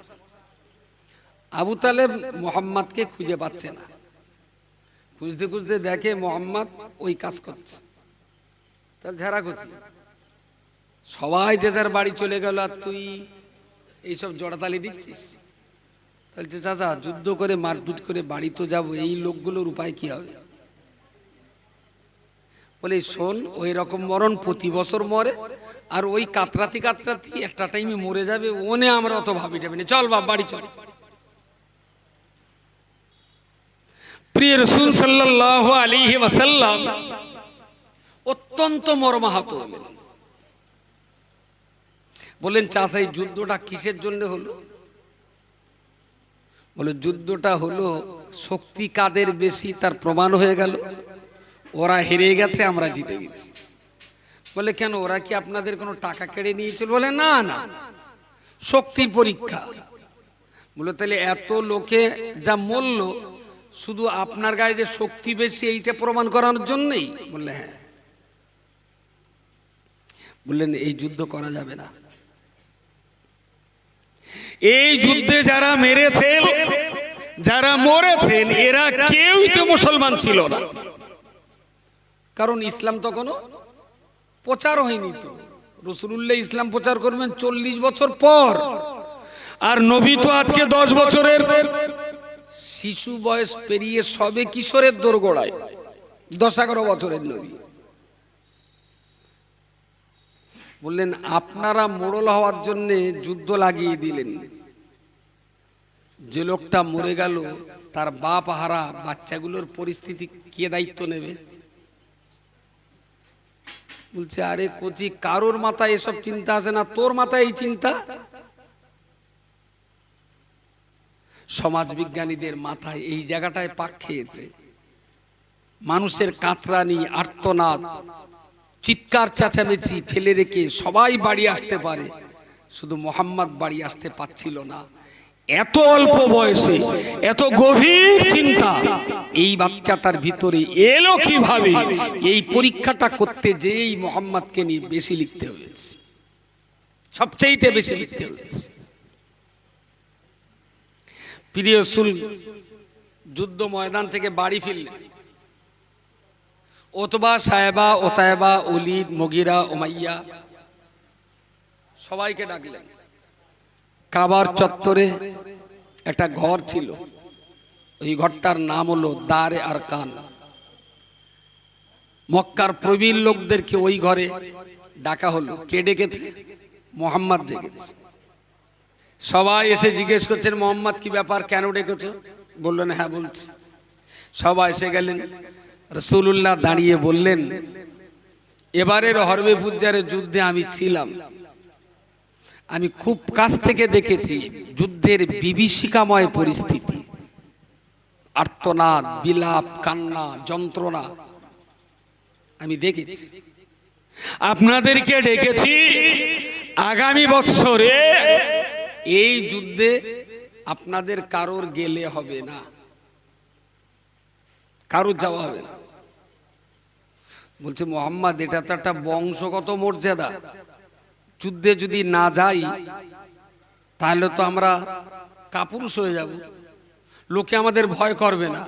আবু তালেব মুহাম্মদকে খুঁজে পাচ্ছে না, খুঁজতে খুঁজতে দেখে মুহাম্মদ ওই কাজ করছে, তার ঝাড়াঘুচি। সবাই যে যার বাড়ি চলে গেল, আর তুই এইসব জড়াতালি দিচ্ছিস। বলছে, চাচা, যুদ্ধ করে মারপিট করে বাড়ি তো যাবো, এই লোকগুলোর উপায় কি হবে? বলে, শোন, ওই রকম মরণ প্রতি বছর মরে, আর ওই কাতরাতি কাতরাতি একটা টাইমে মরে যাবে, ওনে আমরা অত ভাবি যাবে না, চল বাপ বাড়ি চল। প্রিয় রাসূল সাল্লাল্লাহু আলাইহি ওয়াসাল্লাম অত্যন্ত মর্মাহত হলেন। বললেন, চাচা, এই যুদ্ধটা কিসের জন্য হলো? বলে, যুদ্ধটা হলো শক্তি কাদের বেশি তার প্রমাণ হয়ে গেল। ওরা হেরে গেছে, আমরা জিতে গেছি। বলে, কেন, ওরা কি আপনাদের কোনো টাকা কেড়ে নিয়েছিল? বলে, না না, শক্তির পরীক্ষা। বলে, তাহলে এত লোকে যা মূল্য শুধু আপনার গায়ে যে শক্তি বেশি এইটা প্রমাণ করানোর জন্যই? বললে, হ্যাঁ। বললেন, এই যুদ্ধ করা যাবে না। এই যুদ্ধে যারা মেরেছেন, যারা মরেছেন, এরা কেউই তো মুসলমান ছিল না, কারণ ইসলাম তখনও প্রচার হয়নি। তো রাসূলুল্লাহ ইসলাম প্রচার করবেন 40 বছর পর, আর নবী তো আজকে 10 বছরের শিশু বয়স পেরিয়ে সবে কিশোরের দোরগোড়ায়, 10-11 বছরের নবী। বললেন, আপনারা মোড়ল হওয়ার জন্য যুদ্ধ লাগিয়ে দিলেন। যে লোকটা মরে গেল তার বাপ হারা বাচ্চাগুলোর পরিস্থিতি কে দায়িত্ব নেবে? বলছে, আরে কোচি, কারোর মাথায় এসব চিন্তা আসে না, তোর মাথায় এই চিন্তা? সমাজ বিজ্ঞানীদের মাথায় এই জায়গাটায় পাক খেয়েছে। মানুষের কাতরানি, আর্তনাদ, চিৎকার চেঁচামেচি ফেলে রেখে সবাই বাড়ি আসতে পারে, শুধু মুহাম্মদ বাড়ি আসতে পারছিল না। এত অল্প বয়সে এত গভীর চিন্তা এই বাচ্চাটার ভিতরে এলো কিভাবে? এই পরীক্ষাটা করতে যেই মুহাম্মদকে নিয়ে বেশি লিখতে হয়েছে, সবচেয়ে বেশি লিখতে হয়েছে। প্রিয় রাসূল যুদ্ধ ময়দান থেকে বাড়ি ফিরলেন। ওতবা, সায়েবা, ওতায়বা, ওলীদ, মুগীরা, উমাইয়া সবাইকে ডাকলেন। কাবার চত্বরে একটা ঘর ছিল, ওই ঘরটার নাম হলো দারে আরকান। মক্কার প্রবীণ লোকদেরকে ওই ঘরে ডাকা হলো। কে ডেকেছে? মুহাম্মদ ডেকেছে। সবাই এসে জিজ্ঞেস করছেন, মুহাম্মদ কি ব্যাপার, কেন ডেকেছো? বললেন, হ্যাঁ বলছি। সবাই এসে গেলেন। রাসূলুল্লাহ দাঁড়িয়ে বললেন, এবারের হরবে ফুজ্জারের যুদ্ধে আমি ছিলাম, আমি খুব কাছ থেকে দেখেছি যুদ্ধের বিভীষিকাময় পরিস্থিতি, আর্তনাদ, বিলাপ, কান্না, যন্ত্রণা আমি দেখেছি। আপনাদেরকে ডেকেছি আগামী বছরে এই যুদ্ধে আপনাদের কারোর গেলে হবে না, কারোর যাওয়া হবে না। বলছে মোহাম্মদ, এটা তো একটা বংশগত মর্যাদা, যুদ্ধে যদি না যাই তাহলে তো আমরা কাপুরুষ হয়ে যাব, লোকে আমাদের ভয় করবে না,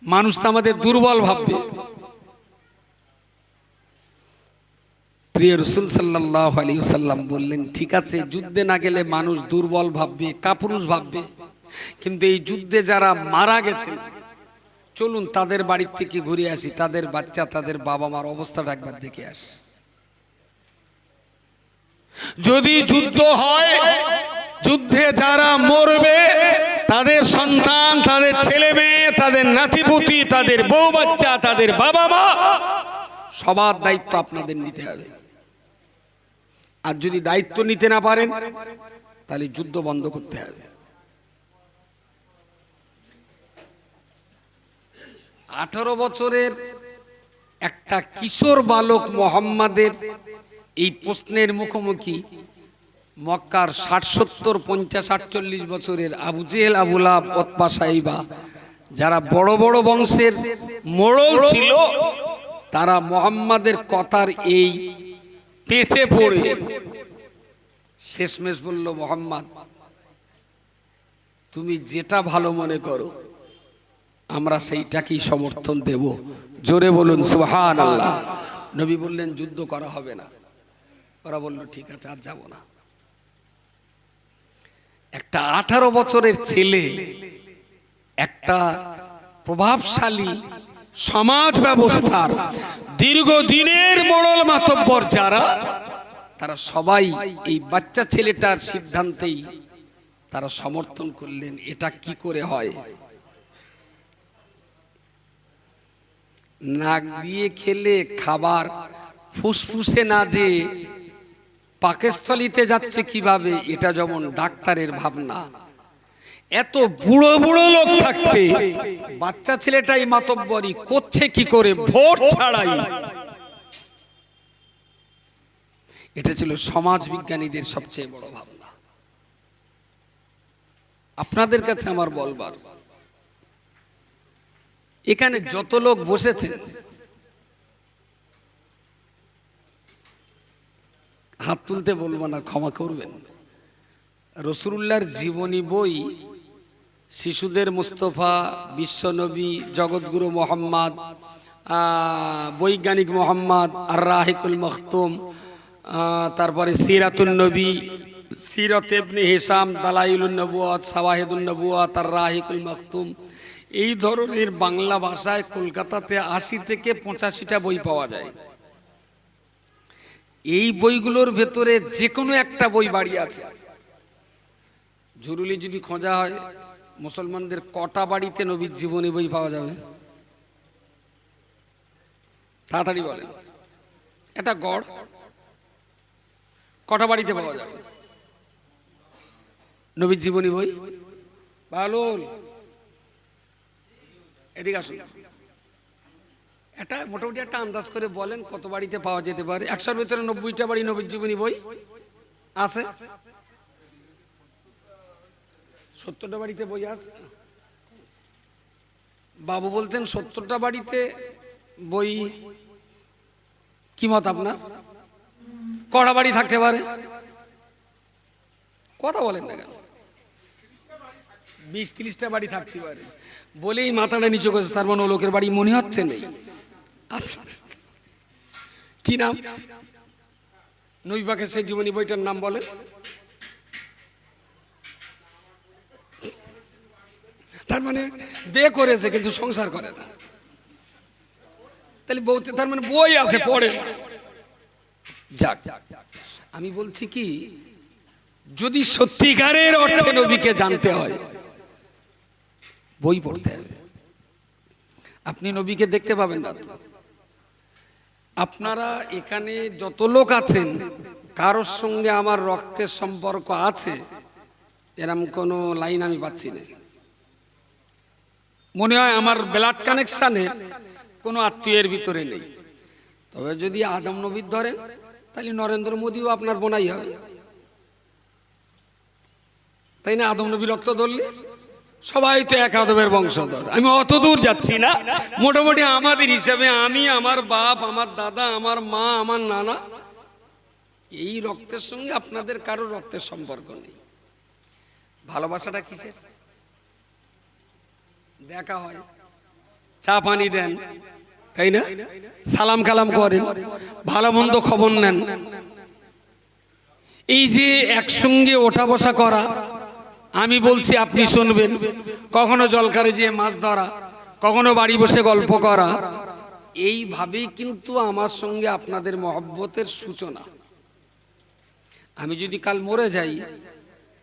মানুষ তো আমাদের দুর্বল ভাববে। প্রিয় রাসূল সাল্লাল্লাহু আলাইহি ওয়াসাল্লাম বললেন, ঠিক আছে, যুদ্ধে না গেলে মানুষ দুর্বল ভাববে, কাপুরুষ ভাববে, কিন্তু এই যুদ্ধে যারা মারা গেছেন চলুন তাদের বাড়ির থেকে ঘুরে আসি, তাদের বাচ্চা, তাদের বাবা মার অবস্থাটা একবার দেখে আসি। যদি যুদ্ধ হয়, যুদ্ধে যারা মরবে তাদের সন্তান, তাদের ছেলে মেয়ে, তাদের নাতিপুতি, তাদের বউ বাচ্চা, তাদের বাবা মা, সবার দায়িত্ব আপনাদের নিতে হবে। আর যদি দায়িত্ব নিতে না পারেন তাহলে যুদ্ধ বন্ধ করতে হবে। 18 বছরের একটা কিশোর বালক মোহাম্মদের এই প্রশ্নের মুখোমুখি মক্কার 60, 70, 50, 48 বছরের আবু জেহেল, আবু লাহাব, উতবা, সাইবা যারা বড় বড় বংশের মোড়ল ছিল, তারা মোহাম্মদের কথার এই পেঁচে পড়ে শেষমেশ বলল, মোহাম্মদ তুমি যেটা ভালো মনে করো আমরা সেইটাকেই সমর্থন দেব। জোরে বলুন সুবহানাল্লাহ। নবী বললেন যুদ্ধ করা হবে না। ওরা বলল ঠিক আছে, আর যাব না। একটা 18 বছরের ছেলে, একটা প্রভাবশালী সমাজ ব্যবস্থার দীর্ঘদিনের মোড়ল মাতব্বর যারা, তারা সবাই এই বাচ্চা ছেলেটার সিদ্ধান্তেই তারা সমর্থন করলেন। এটা কি করে হয়? নাক দিয়ে খেলে খাবার ফুসফুসে না যে পাকস্থলিতে যাচ্ছে কিভাবে, এটা যেমন ডাক্তারের ভাবনা। এত বুড়ো বুড়ো লোক থাকতে বাচ্চা ছেলেটাই মাতব্বরি করছে কি করে ভোট ছাড়াই, এটা ছিল সমাজ বিজ্ঞানীদের সবচেয়ে বড় ভাবনা। আপনাদের কাছে আমার বলবার, এখানে যত লোক বসেছেন হাত তুলতে বলবো না, ক্ষমা করবেন। রাসূলুল্লাহর জীবনী বই, শিশুদের মুস্তাফা, বিশ্বনবী, জগৎগুরু মোহাম্মদ, বৈজ্ঞানিক মোহাম্মদ, আর রাহিকুল মখতুম, তারপরে সিরাতুন নবী, সিরাত ইবনে হিশাম, দালাইলুন নবুয়াত, শাওয়াহিদুন নবুয়াত, আর রাহিকুল মখতুম, এই ধরনের বাংলা ভাষায় কলকাতাতে 80 থেকে 85টা বই পাওয়া যায়। এই বইগুলোর ভেতরে যে কোনো একটা বই বাড়ি আছে। জরুরি যদি খোঁজা হয়, মুসলমানদের কটা বাড়িতে নবীর জীবনী বই পাওয়া যাবে? তাড়াতাড়ি বলেন, এটা গড় কটা বাড়িতে পাওয়া যাবে নবীর জীবনী বই? ভালো, এদিকে আসুন, এটা মোটামুটি একটা আন্দাজ করে বলেন কত বাড়িতে পাওয়া যেতে পারে। 100-র ভিতরে 90টা বাড়ি নবীর জীবনী বই আছে। 70টা বাড়িতে বই আছে। বাবু বলছেন 70টা বাড়িতে বই। কি মত আপনার? কটা বাড়ি থাকতে পারে? কথা বলেন না কেন? 20-30টা বাড়ি থাকতে পারে বলেই মাথাটা নিচু করেছে, তার মানে লোকের বাড়ি মনে হচ্ছে নেই। আচ্ছা, কি নাম নবী পাকের সেই জীবনী বইটার নাম বলেন? তার মানে বিয়ে করেছে কিন্তু সংসার করে না, তাহলে বউতে, তার মানে বই আছে পড়ে না। যাক, আমি বলছি কি, যদি সত্যিকারের অর্থে নবীকে জানতে হয় বই পড়তে হবে। আপনি নবীকে দেখতে পাবেন না। আপনারা এখানে যত লোক আছেন কারোর সঙ্গে আমার রক্তের সম্পর্ক আছে এরম কোনো লাইন আমি পাচ্ছি না। মনে হয় আমার ব্লাড কানেকশনের কোনো আত্মীয়ের ভিতরে নেই। তবে যদি আদম নবীর ধরেন তাহলে নরেন্দ্র মোদীও আপনার বোনাই হবে, তাই না? আদম নবী রক্ত ধরলে সবাই তো এক আদমের বংশধর। আমি অত দূর যাচ্ছি না, মোটামুটি আমাদের হিসাবে আমি, আমার বাপ, আমার দাদা, আমার মা, আমার নানা, এই রক্তের সঙ্গে আপনাদের কারো রক্তের সম্পর্ক নেই। ভালোবাসাটা কিসের? দেখা হয়, চা পানি দেন, তাই না? সালাম কালাম করেন, ভালো মন্দ খবর নেন। এই যে একসঙ্গে ওঠা বসা করা, আমি বলছি আপনি শুনবেন, কখনো জলখারে যেয়ে মাছ ধরা, কখনো বাড়ি বসে গল্প করা, এইভাবেই কিন্তু আমার সঙ্গে আপনাদের মহব্বতের সূচনা। আমি যদি কাল মরে যাই,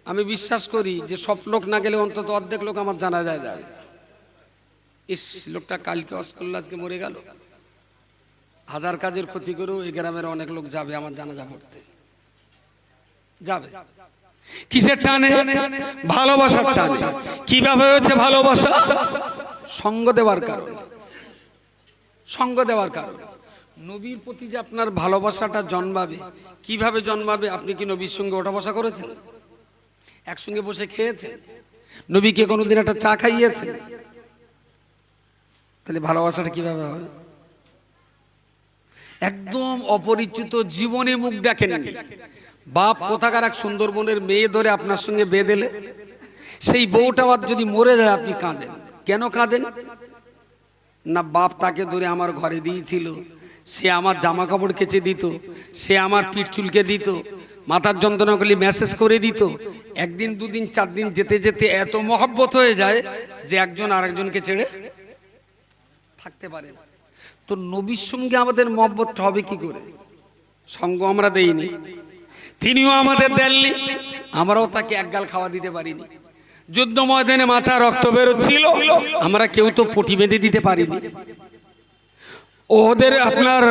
আমি বিশ্বাস করি যে সব লোক না গেলে অন্তত অর্ধেক লোক আমার জানাজায় যাবে। ইস, লোকটা কালকে হজ করল, আজকে মরে গেল। হাজার কাজের ক্ষতি করেও এই গ্রামের অনেক লোক যাবে আমার জানাজা পড়তে, যাবে। কিসের টানে? ভালোবাসার টানে। কিভাবে হয়েছে ভালোবাসা? সঙ্গ দেওয়ার কারণে। সঙ্গ দেওয়ার কারণে নবীর প্রতি যে আপনার ভালোবাসাটা জন্মাবে। কিভাবে জন্মাবে? আপনি কি নবীর সঙ্গে ওঠা বসা করেছেন? একসঙ্গে বসে খেয়েছেন? নবীকে কোনোদিন একটা চা খাইয়েছেন? তাহলে ভালোবাসাটা কিভাবে হবে? একদম অপরিচিত, জীবনে মুখ দেখেননি, বাপ কোথাকার এক সুন্দরবনের মেয়ে ধরে আপনার সঙ্গে বেঁধেলে, সেই বউটা যদি মরে যায় আপনি কাঁদেন। কেন কাঁদেন? না বাপ তাকে ধরে আমার ঘরে দিয়েছিল, সে আমার জামা কাপড় কেচে দিত, সে আমার পিঠ চুলকে দিত, মাথার যন্ত্রণা করলে মেসেজ করে দিত। একদিন দুদিন চার দিন যেতে যেতে এত মহব্বত হয়ে যায় যে একজন আরেকজনকে ছেড়ে থাকতে পারে না। তো নবীর সঙ্গে আমাদের মহব্বতটা হবে কি করে? সঙ্গ আমরা দেইনি, তিনিও আমাদের দেননি, আমরাও তাকে একগাল খাওয়া দিতে পারিনি। যুদ্ধ ময়দানে মাথা রক্ত বেরোচ্ছিল, আমরা কেউ তো পটি বেঁধে দিতে পারিনি। ওদের আপনার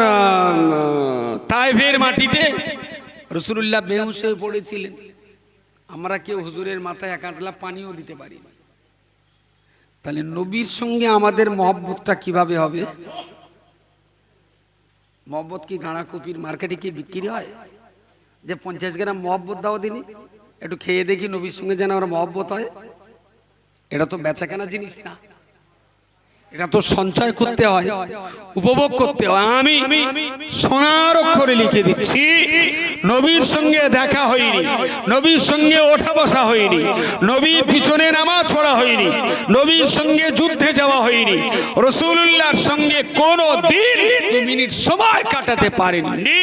তায়েফের মাটিতে রাসূলুল্লাহ বেহুশ হয়ে পড়েছিলেন, আমরা কেউ হুজুরের মাথায় এক আজলা পানিও দিতে পারিনি। তাহলে নবীর সঙ্গে আমাদের মহব্বতটা কিভাবে হবে? মহব্বত কি গাঁড়া কপির মার্কেটে কি বিক্রি হয় যে 50 গ্রাম মহব্বত দাও দিনই, একটু খেয়ে দেখি নবীর সঙ্গে যেন আমার মহব্বত হয়? এটা তো বেচা কেনা জিনিস না, এটা তো সঞ্চয় করতে হয়, উপভোগ করতে হয়। আমি সোনার অক্ষরে লিখে দিচ্ছি, নবীর সঙ্গে দেখা হয়নি, নবীর সঙ্গে ওঠা বসা হয়নি, নবীর পিছনে নামাজ পড়া হয়নি, নবীর সঙ্গে যুদ্ধে যাওয়া হয়নি, রাসূলুল্লাহর সঙ্গে কোনো দিন 2 মিনিট সময় কাটাতে পারেননি।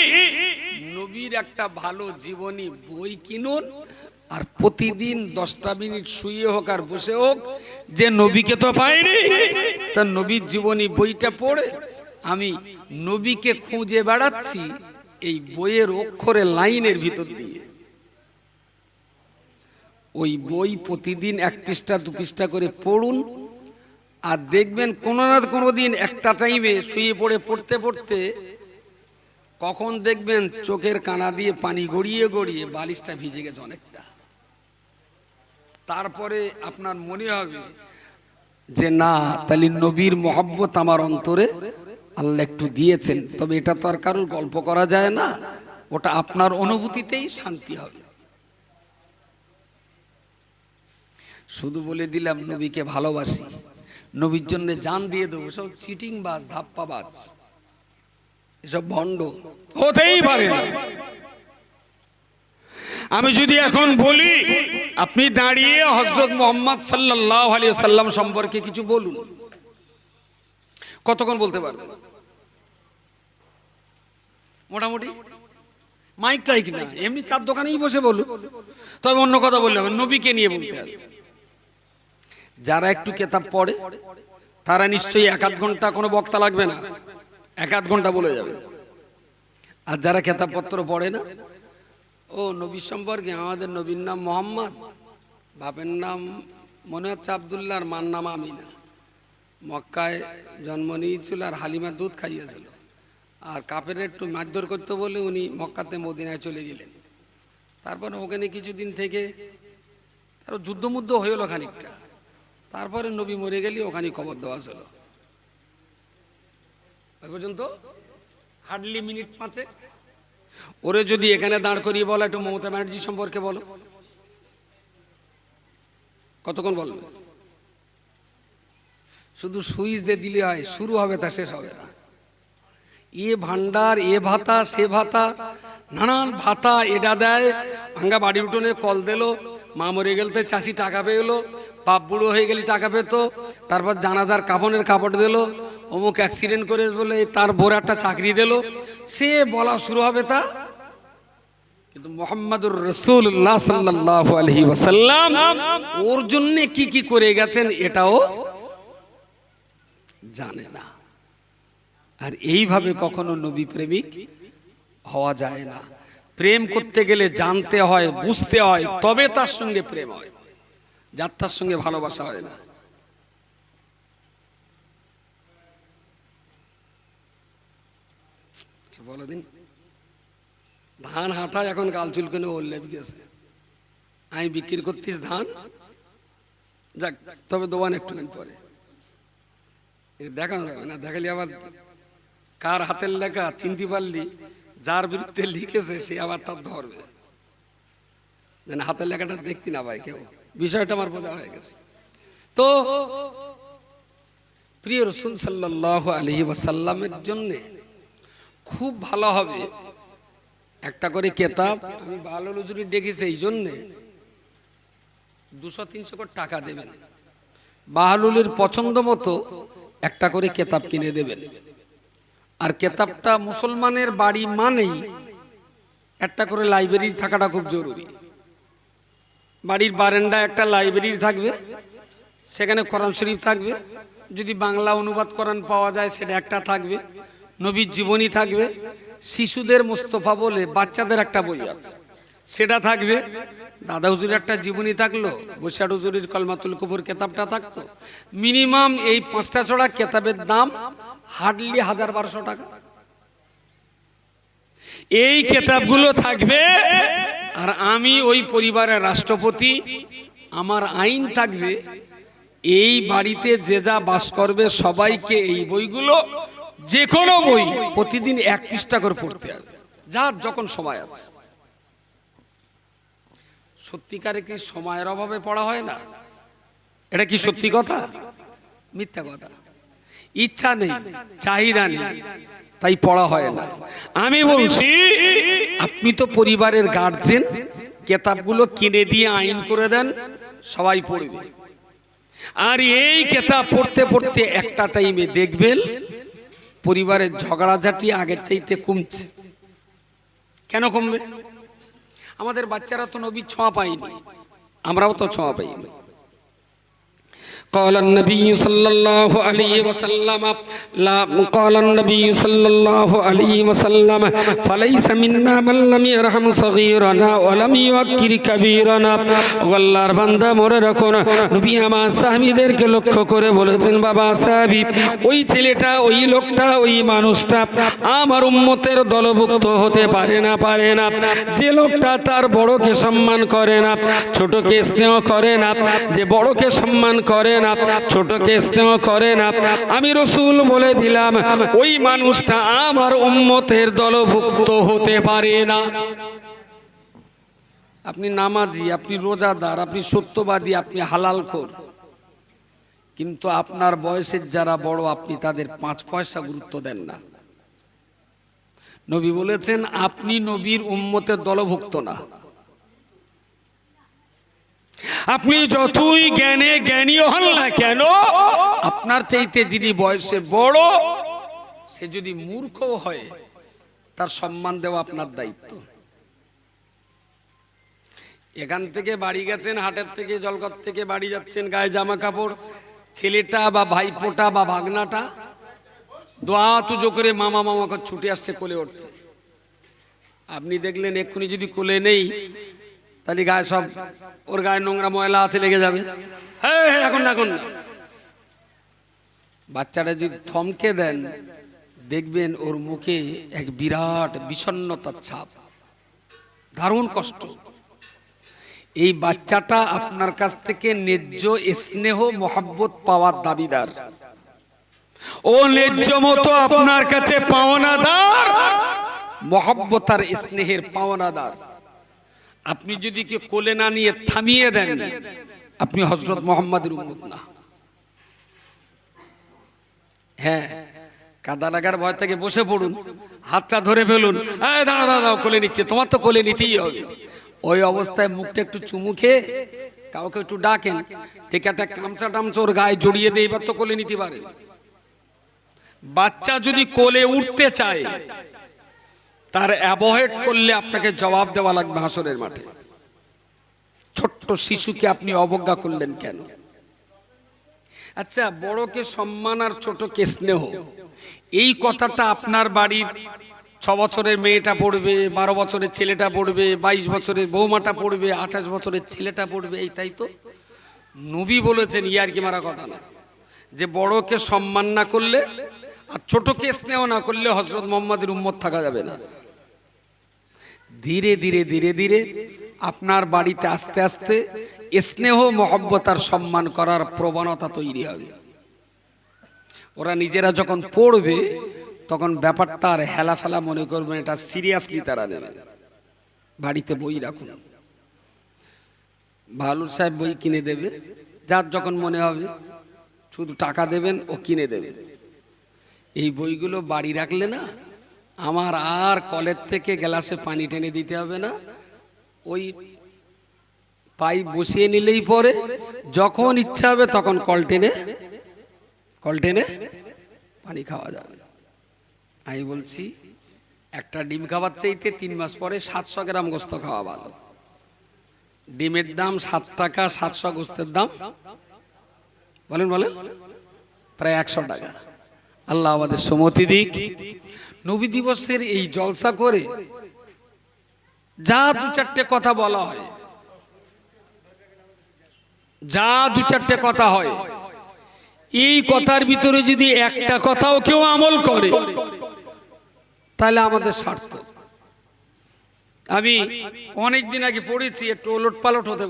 নবীর একটা ভালো জীবনী বই কিনুন, আর প্রতিদিন 10টা মিনিট শুয়ে হোক আর বসে হোক, যে নবীকে তো পাইনি, তার নবীর জীবনী বইটা পড়ে আমি নবীকে খুঁজে বেড়াচ্ছি এই বইয়ের অক্ষরে লাইনের ভিতর দিয়ে। ওই বই প্রতিদিন 1 পৃষ্ঠা 2 পৃষ্ঠা করে পড়ুন, আর দেখবেন কোনো না কোনো দিন একটা টাইমে শুয়ে পড়ে পড়তে পড়তে কখন দেখবেন চোখের কানা দিয়ে পানি গড়িয়ে গড়িয়ে বালিশটা ভিজে গেছে অনেকটা। তারপরে আপনার মনে হবে যে না, তাহলে নবীর মহব্বত আমার অন্তরে আল্লাহ একটু দিয়েছেন। তবে এটা তো আর কারোর গল্প করা যায় না, ওটা আপনার অনুভূতিতেই শান্তি হবে। শুধু বলে দিলাম নবীকে ভালোবাসি, নবীর জন্য জান দিয়ে দেবো, সব চিটিং বাজ, ধাপ্পাবাজ, এসব ভণ্ড হতেই পারে না। আমি যদি এখন বলি আপনি দাঁড়িয়ে হযরত মুহাম্মদ সাল্লাল্লাহু আলাইহি ওয়াসাল্লাম সম্পর্কে কিছু বলুন, কতক্ষণ বলতে পারবেন? মোটামুটি মাইকটাই কিনা এমনি 4 দোকানেই বসে বলুন, তবে অন্য কথা বললে হবে, নবীকে নিয়ে বলতে হবে। যারা একটু কিতাব পড়ে তারা নিশ্চয়ই 1-8 ঘন্টা, কোনো বক্তা লাগবে না, 1-8 ঘন্টা বলে যাবে। আর যারা কিতাবপত্র পড়ে না, ও নবী সম্পর্কে, আমাদের নবীর নাম মোহাম্মদ, বাপের নাম মনে হচ্ছে আব্দুল্লাহ, আর মার নাম আমিনা, মক্কায় জন্ম নিয়েছিল আর হালিমা দুধ খাইয়েছিল, আর কাফের একটু মারধর করতে বলে উনি মক্কাতে মদিনায় চলে গেলেন। তারপরে ওখানে কিছুদিন থেকে আরো যুদ্ধমুদ্ধ হয়ে গেল খানিকটা। তারপরে নবী মরে গেলে ওখানে খবর দেওয়া ছিল। ওই পর্যন্ত হার্ডলি মিনিট 5। ওরে যদি এখানে দাঁড় করিয়ে বলো একটু মমতা ব্যানার্জি সম্পর্কে বলো, কতক্ষণ বলবে? শুধু সুইচ দিয়ে দিলে হয়, শুরু হবে তা শেষ হবে না। এ ভান্ডার, এ ভাতা, সে ভাতা, নানান ভাতা। এটা দেয়, ভাঙ্গা বাড়ি উঠোনে কল দিল, মা মরে গেলতে চাষি টাকা পেলো, বাপ বুড়ো হয়ে গেলে টাকা পেত, তারপর জানাজার কাফনের কাপড় দিল, অমুক অ্যাক্সিডেন্ট করে বলে তার বোর একটা চাকরি দিল, সে বলা শুরু হবে তা। কিন্তু মুহাম্মাদুর রাসূলুল্লাহ সাল্লাল্লাহু আলাইহি ওয়াসাল্লাম ওর জন্য কি কি করে গেছেন এটাও জানে না। আর এইভাবে কখনো নবী প্রেমিক হওয়া যায় না। প্রেম করতে গেলে জানতে হয়, বুঝতে হয়, তবে তার সঙ্গে প্রেম হয়, যার তার সঙ্গে ভালোবাসা হয় না। বলো দিন, ধান হাঁটায় এখন গাল চুলকানো ওর লেপ গেছে, আমি বিক্রি করতিস ধান, যাক তবে দোয়ান একটুখানি পরে দেখানো যাবে না, দেখালি আবার কার হাতের লেখা চিনতে পারলি, যার বিরুদ্ধে লিখেছে সে আবার তার ধরবে, যেন হাতের লেখাটা দেখতি না ভাই কেউ। বিষয়টা আমার বোঝা হয়ে গেছে। তো প্রিয় রাসূল সাল্লাল্লাহু আলাইহি ওয়াসাল্লামের জন্য খুব ভালো হবে একটা করে কেতাব। আমি ভালো হুজুরি দেখেছি, এই জন্যে 200-300 করে টাকা দেবেন, বাহালুলের পছন্দ মতো একটা করে কেতাব কিনে দেবেন। আর কেতাবটা মুসলমানের বাড়ি মানেই একটা করে লাইব্রেরি থাকাটা খুব জরুরি। বাড়ির বারান্দায় একটা লাইব্রেরি থাকবে, সেখানে কোরআন শরীফ থাকবে, যদি বাংলা অনুবাদ কোরআন পাওয়া যায় সেটা একটা থাকবে, নবীর জীবনী থাকবে, শিশুদের মোস্তফা বলে বাচ্চাদের একটা বই আছে সেটা থাকবে, দাদা হুজুরের একটা জীবনী থাকলো, বৈশাখ হুজুরের কলমাতুল কুবুর কেতাবটা থাকতো। মিনিমাম এই 5টা ছড়া কেতাবের দাম হার্ডলি 1000-1200 টাকা। এই কেতাবগুলো থাকবে। আর আমি ওই পরিবারের রাষ্ট্রপতি, আমার আইন থাকবে, এই বাড়িতে যে যা বাস করবে সবাইকে এই বইগুলো, যে কোনো বই প্রতিদিন 1 পৃষ্ঠা করে পড়তে হবে, যার যখন সময় আছে। সত্যিকারে কি সময়ের অভাবে পড়া হয় না? এটা কি সত্যি কথা? মিথ্যা কথা। ইচ্ছা নেই, চাহিদা নেই, তাই পড়া হয় না। আমি বলছি আপনি তো পরিবারের গার্জেন, কেতাবগুলো কিনে দিয়ে আইন করে দেন, সবাই পড়বে। আর এই কেতাব পড়তে পড়তে একটা টাইমে দেখবেন পরিবারের ঝগড়াঝাটি আগের চাইতে কমছে। কেন কমবে? আমাদের বাচ্চারা তো নবীর ছোঁয়া পায়নি, আমরাও তো ছোঁয়া পাইনি। قال النبي صلى الله عليه وسلم قال النبي صلى الله عليه وسلم فليس منا من لم يرحم صغيرنا ولم يوقر كبيرنا। আল্লাহর বান্দা মনে রাখো না, নবী আমার সাহাবীদেরকে লক্ষ্য করে বলেছেন, বাবা সাহাবী, ওই ছেলেটা, ওই লোকটা, ওই মানুষটা আমার উম্মতের দলভুক্ত হতে পারে না, পারে না। যে লোকটা তার বড়কে সম্মান করে না, ছোটকে স্নেহ করে না, যে বড়কে সম্মান করে না, ছোটকে স্নেহ করে না, আমি রাসূল বলে দিলাম ওই মানুষটা আমার উম্মতের দলভুক্ত হতে পারে না। আপনি নামাজি, আপনি রোজাদার, আপনি সত্যবাদী, আপনি হালালখোর, কিন্তু আপনার বয়সের যারা বড় আপনি তাদের 5 পয়সা গুরুত্ব দেন না। নবী বলেছেন আপনি নবীর উম্মতের দলভুক্ত না। আপনি যতই জ্ঞানী হন না কেন, আপনার চাইতে যিনি বয়সে বড় সে যদি মূর্খ হয় তার সম্মান দেওয়া আপনার দায়িত্ব। এখান থেকে বাড়ি গেছেন, হাটের থেকে জলঘর থেকে বাড়ি যাচ্ছেন, গায়ে জামা কাপড়, ছেলেটা বা ভাইপোটা বা ভাগনাটা দোয়া তুজো করে মামা মামা করে ছুটে আসছে কোলে উঠতে। আপনি দেখলেন এক্ষুনি যদি কোলে নেই তাহলে গায়ে সব, ওর গায়ে নোংরা ময়লা আছে, লেগে যাবে। হ্যাঁ এখন না, এখন না। বাচ্চাটা যদি থমকে দেন, দেখবেন ওর মুখে এক বিরাট বিষণ্ণতার ছাপ, দারুণ কষ্ট। এই বাচ্চাটা আপনার কাছ থেকে ন্যায্য স্নেহ মহব্বত পাওয়ার দাবিদার, ও ন্যায্য মতো আপনার কাছে পাওনাদার, মহব্বত আর স্নেহের পাওনাদার। আপনি যদি কে কোলে না নিয়ে থামিয়ে দেন, আপনি হযরত মুহাম্মাদের উম্মত না। হ্যাঁ, কাদা লাগার ভয় থেকে বসে পড়ুন, হাতটা ধরে ফেলুন, এই দাঁড়া দাঁড়া, কোলে নিচ্ছে, তোমার তো কোলে নিতেই হবে। ওই অবস্থায় মুখটা একটু চুমু খেয়ে কাউকে একটু ডাকেন, ঠিক একটা গামছা টামছা ওর গায়ে জড়িয়ে দিয়ে এবার তো কোলে নিতে পারে। বাচ্চা যদি কোলে উঠতে চায়, তার অ্যাভয়েড করলে আপনাকে জবাব দেওয়া লাগবে হাসরের মাঠে। ছোট্ট শিশুকে আপনি অবজ্ঞা করলেন কেন? আচ্ছা, বড়কে সম্মান আর ছোটকে স্নেহ, এই কথাটা আপনার বাড়ির 6 বছরের মেয়েটা পড়বে, 12 বছরের ছেলেটা পড়বে, 22 বছরের বৌমাটা পড়বে, 28 বছরের ছেলেটা পড়বে, এই তাই তো? নবী বলেছেন, ইয়ার কি মারা কথা না, যে বড়কে সম্মান না করলে আর ছোটকে স্নেহ না করলে হযরত মুহাম্মাদের উম্মত থাকা যাবে না। ধীরে ধীরে ধীরে ধীরে আপনার বাড়িতে আস্তে আস্তে স্নেহ মহব্বত আর সম্মান করার প্রবণতা তৈরি হবে। ওরা নিজেরা যখন পড়বে তখন ব্যাপারটা আর হেলাফেলা মনে করবেন, এটা সিরিয়াসলি তারা নেবে। বাড়িতে বই রাখুন, বাহালুর সাহেব বই কিনে দেবে, যার যখন মনে হবে শুধু টাকা দেবেন, ও কিনে দেবে। এই বইগুলো বাড়ি রাখলে না, আমার আর কলের থেকে গ্লাসে পানি টেনে দিতে হবে না, ওই পাইপ বসিয়ে নিলেই পরে যখন ইচ্ছা হবে তখন কল টেনে পানি খাওয়া যাবে। আমি বলছি, একটা ডিম খাওয়ার চাইতে 3 মাস পরে 700 গ্রাম গোস্ত খাওয়া ভালো। ডিমের দাম 7 টাকা, 700 গোস্তের দাম বলেন প্রায় 100 টাকা। আল্লাহ আমাদের সম্মতি দিক। নবী দিবসের এই জলসা করে যা 2-4টে কথা বলা হয়, যা 2-4টে কথা হয়, এই কথার ভিতরে যদি একটা কথাও কেউ আমল করে তাহলে আমাদের স্বার্থ। আমি অনেকদিন আগে পড়েছি, একটু ওলট পালট হতে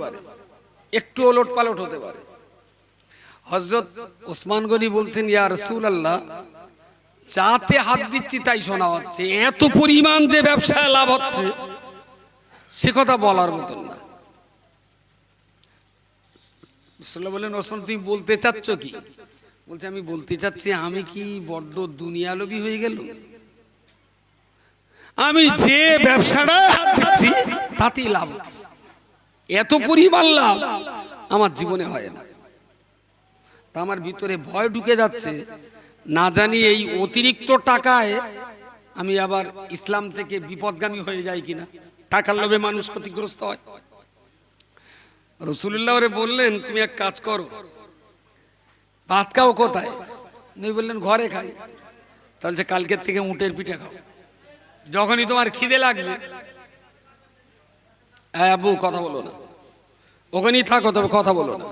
পারে। হযরত ওসমান গনি বলছেন, ইয়া রাসূলুল্লাহ, যাতে হাত দিচ্ছি তাই শোনা হচ্ছে, এত পরিমাণ যে ব্যবসায় লাভ হচ্ছে সে কথা বলার মতন না। রাসূলুল্লাহ বলেন, ওসমান তুমি বলতে চাচ্ছ কি? বলছে, আমি বলতে চাচ্ছি, আমি কি বড্ড দুনিয়ালোভী হয়ে গেল? আমি যে ব্যবসাটা হাত দিচ্ছি তাতেই লাভ হচ্ছে, এত পরিমাণ লাভ আমার জীবনে হয় না। তা আমার ভিতরে ভয় ঢুকে যাচ্ছে, না জানি এই অতিরিক্ত টাকায় আমি আবার ইসলাম থেকে বিপদগামী হয়ে যাই কিনা। টাকার লোভে মানুষ ক্ষতিগ্রস্ত হয়। রাসূলুল্লাহ ওরে বললেন, তুমি এক কাজ করো, ভাত খাও কোথায়? নবী বললেন, ঘরে খাই। তাহলে কালকের থেকে উটের পিঠে খাও, যখনই তোমার খিদে লাগবে। আবু কথা বলো না, ওখানেই থাকো, তবে কথা বলো না।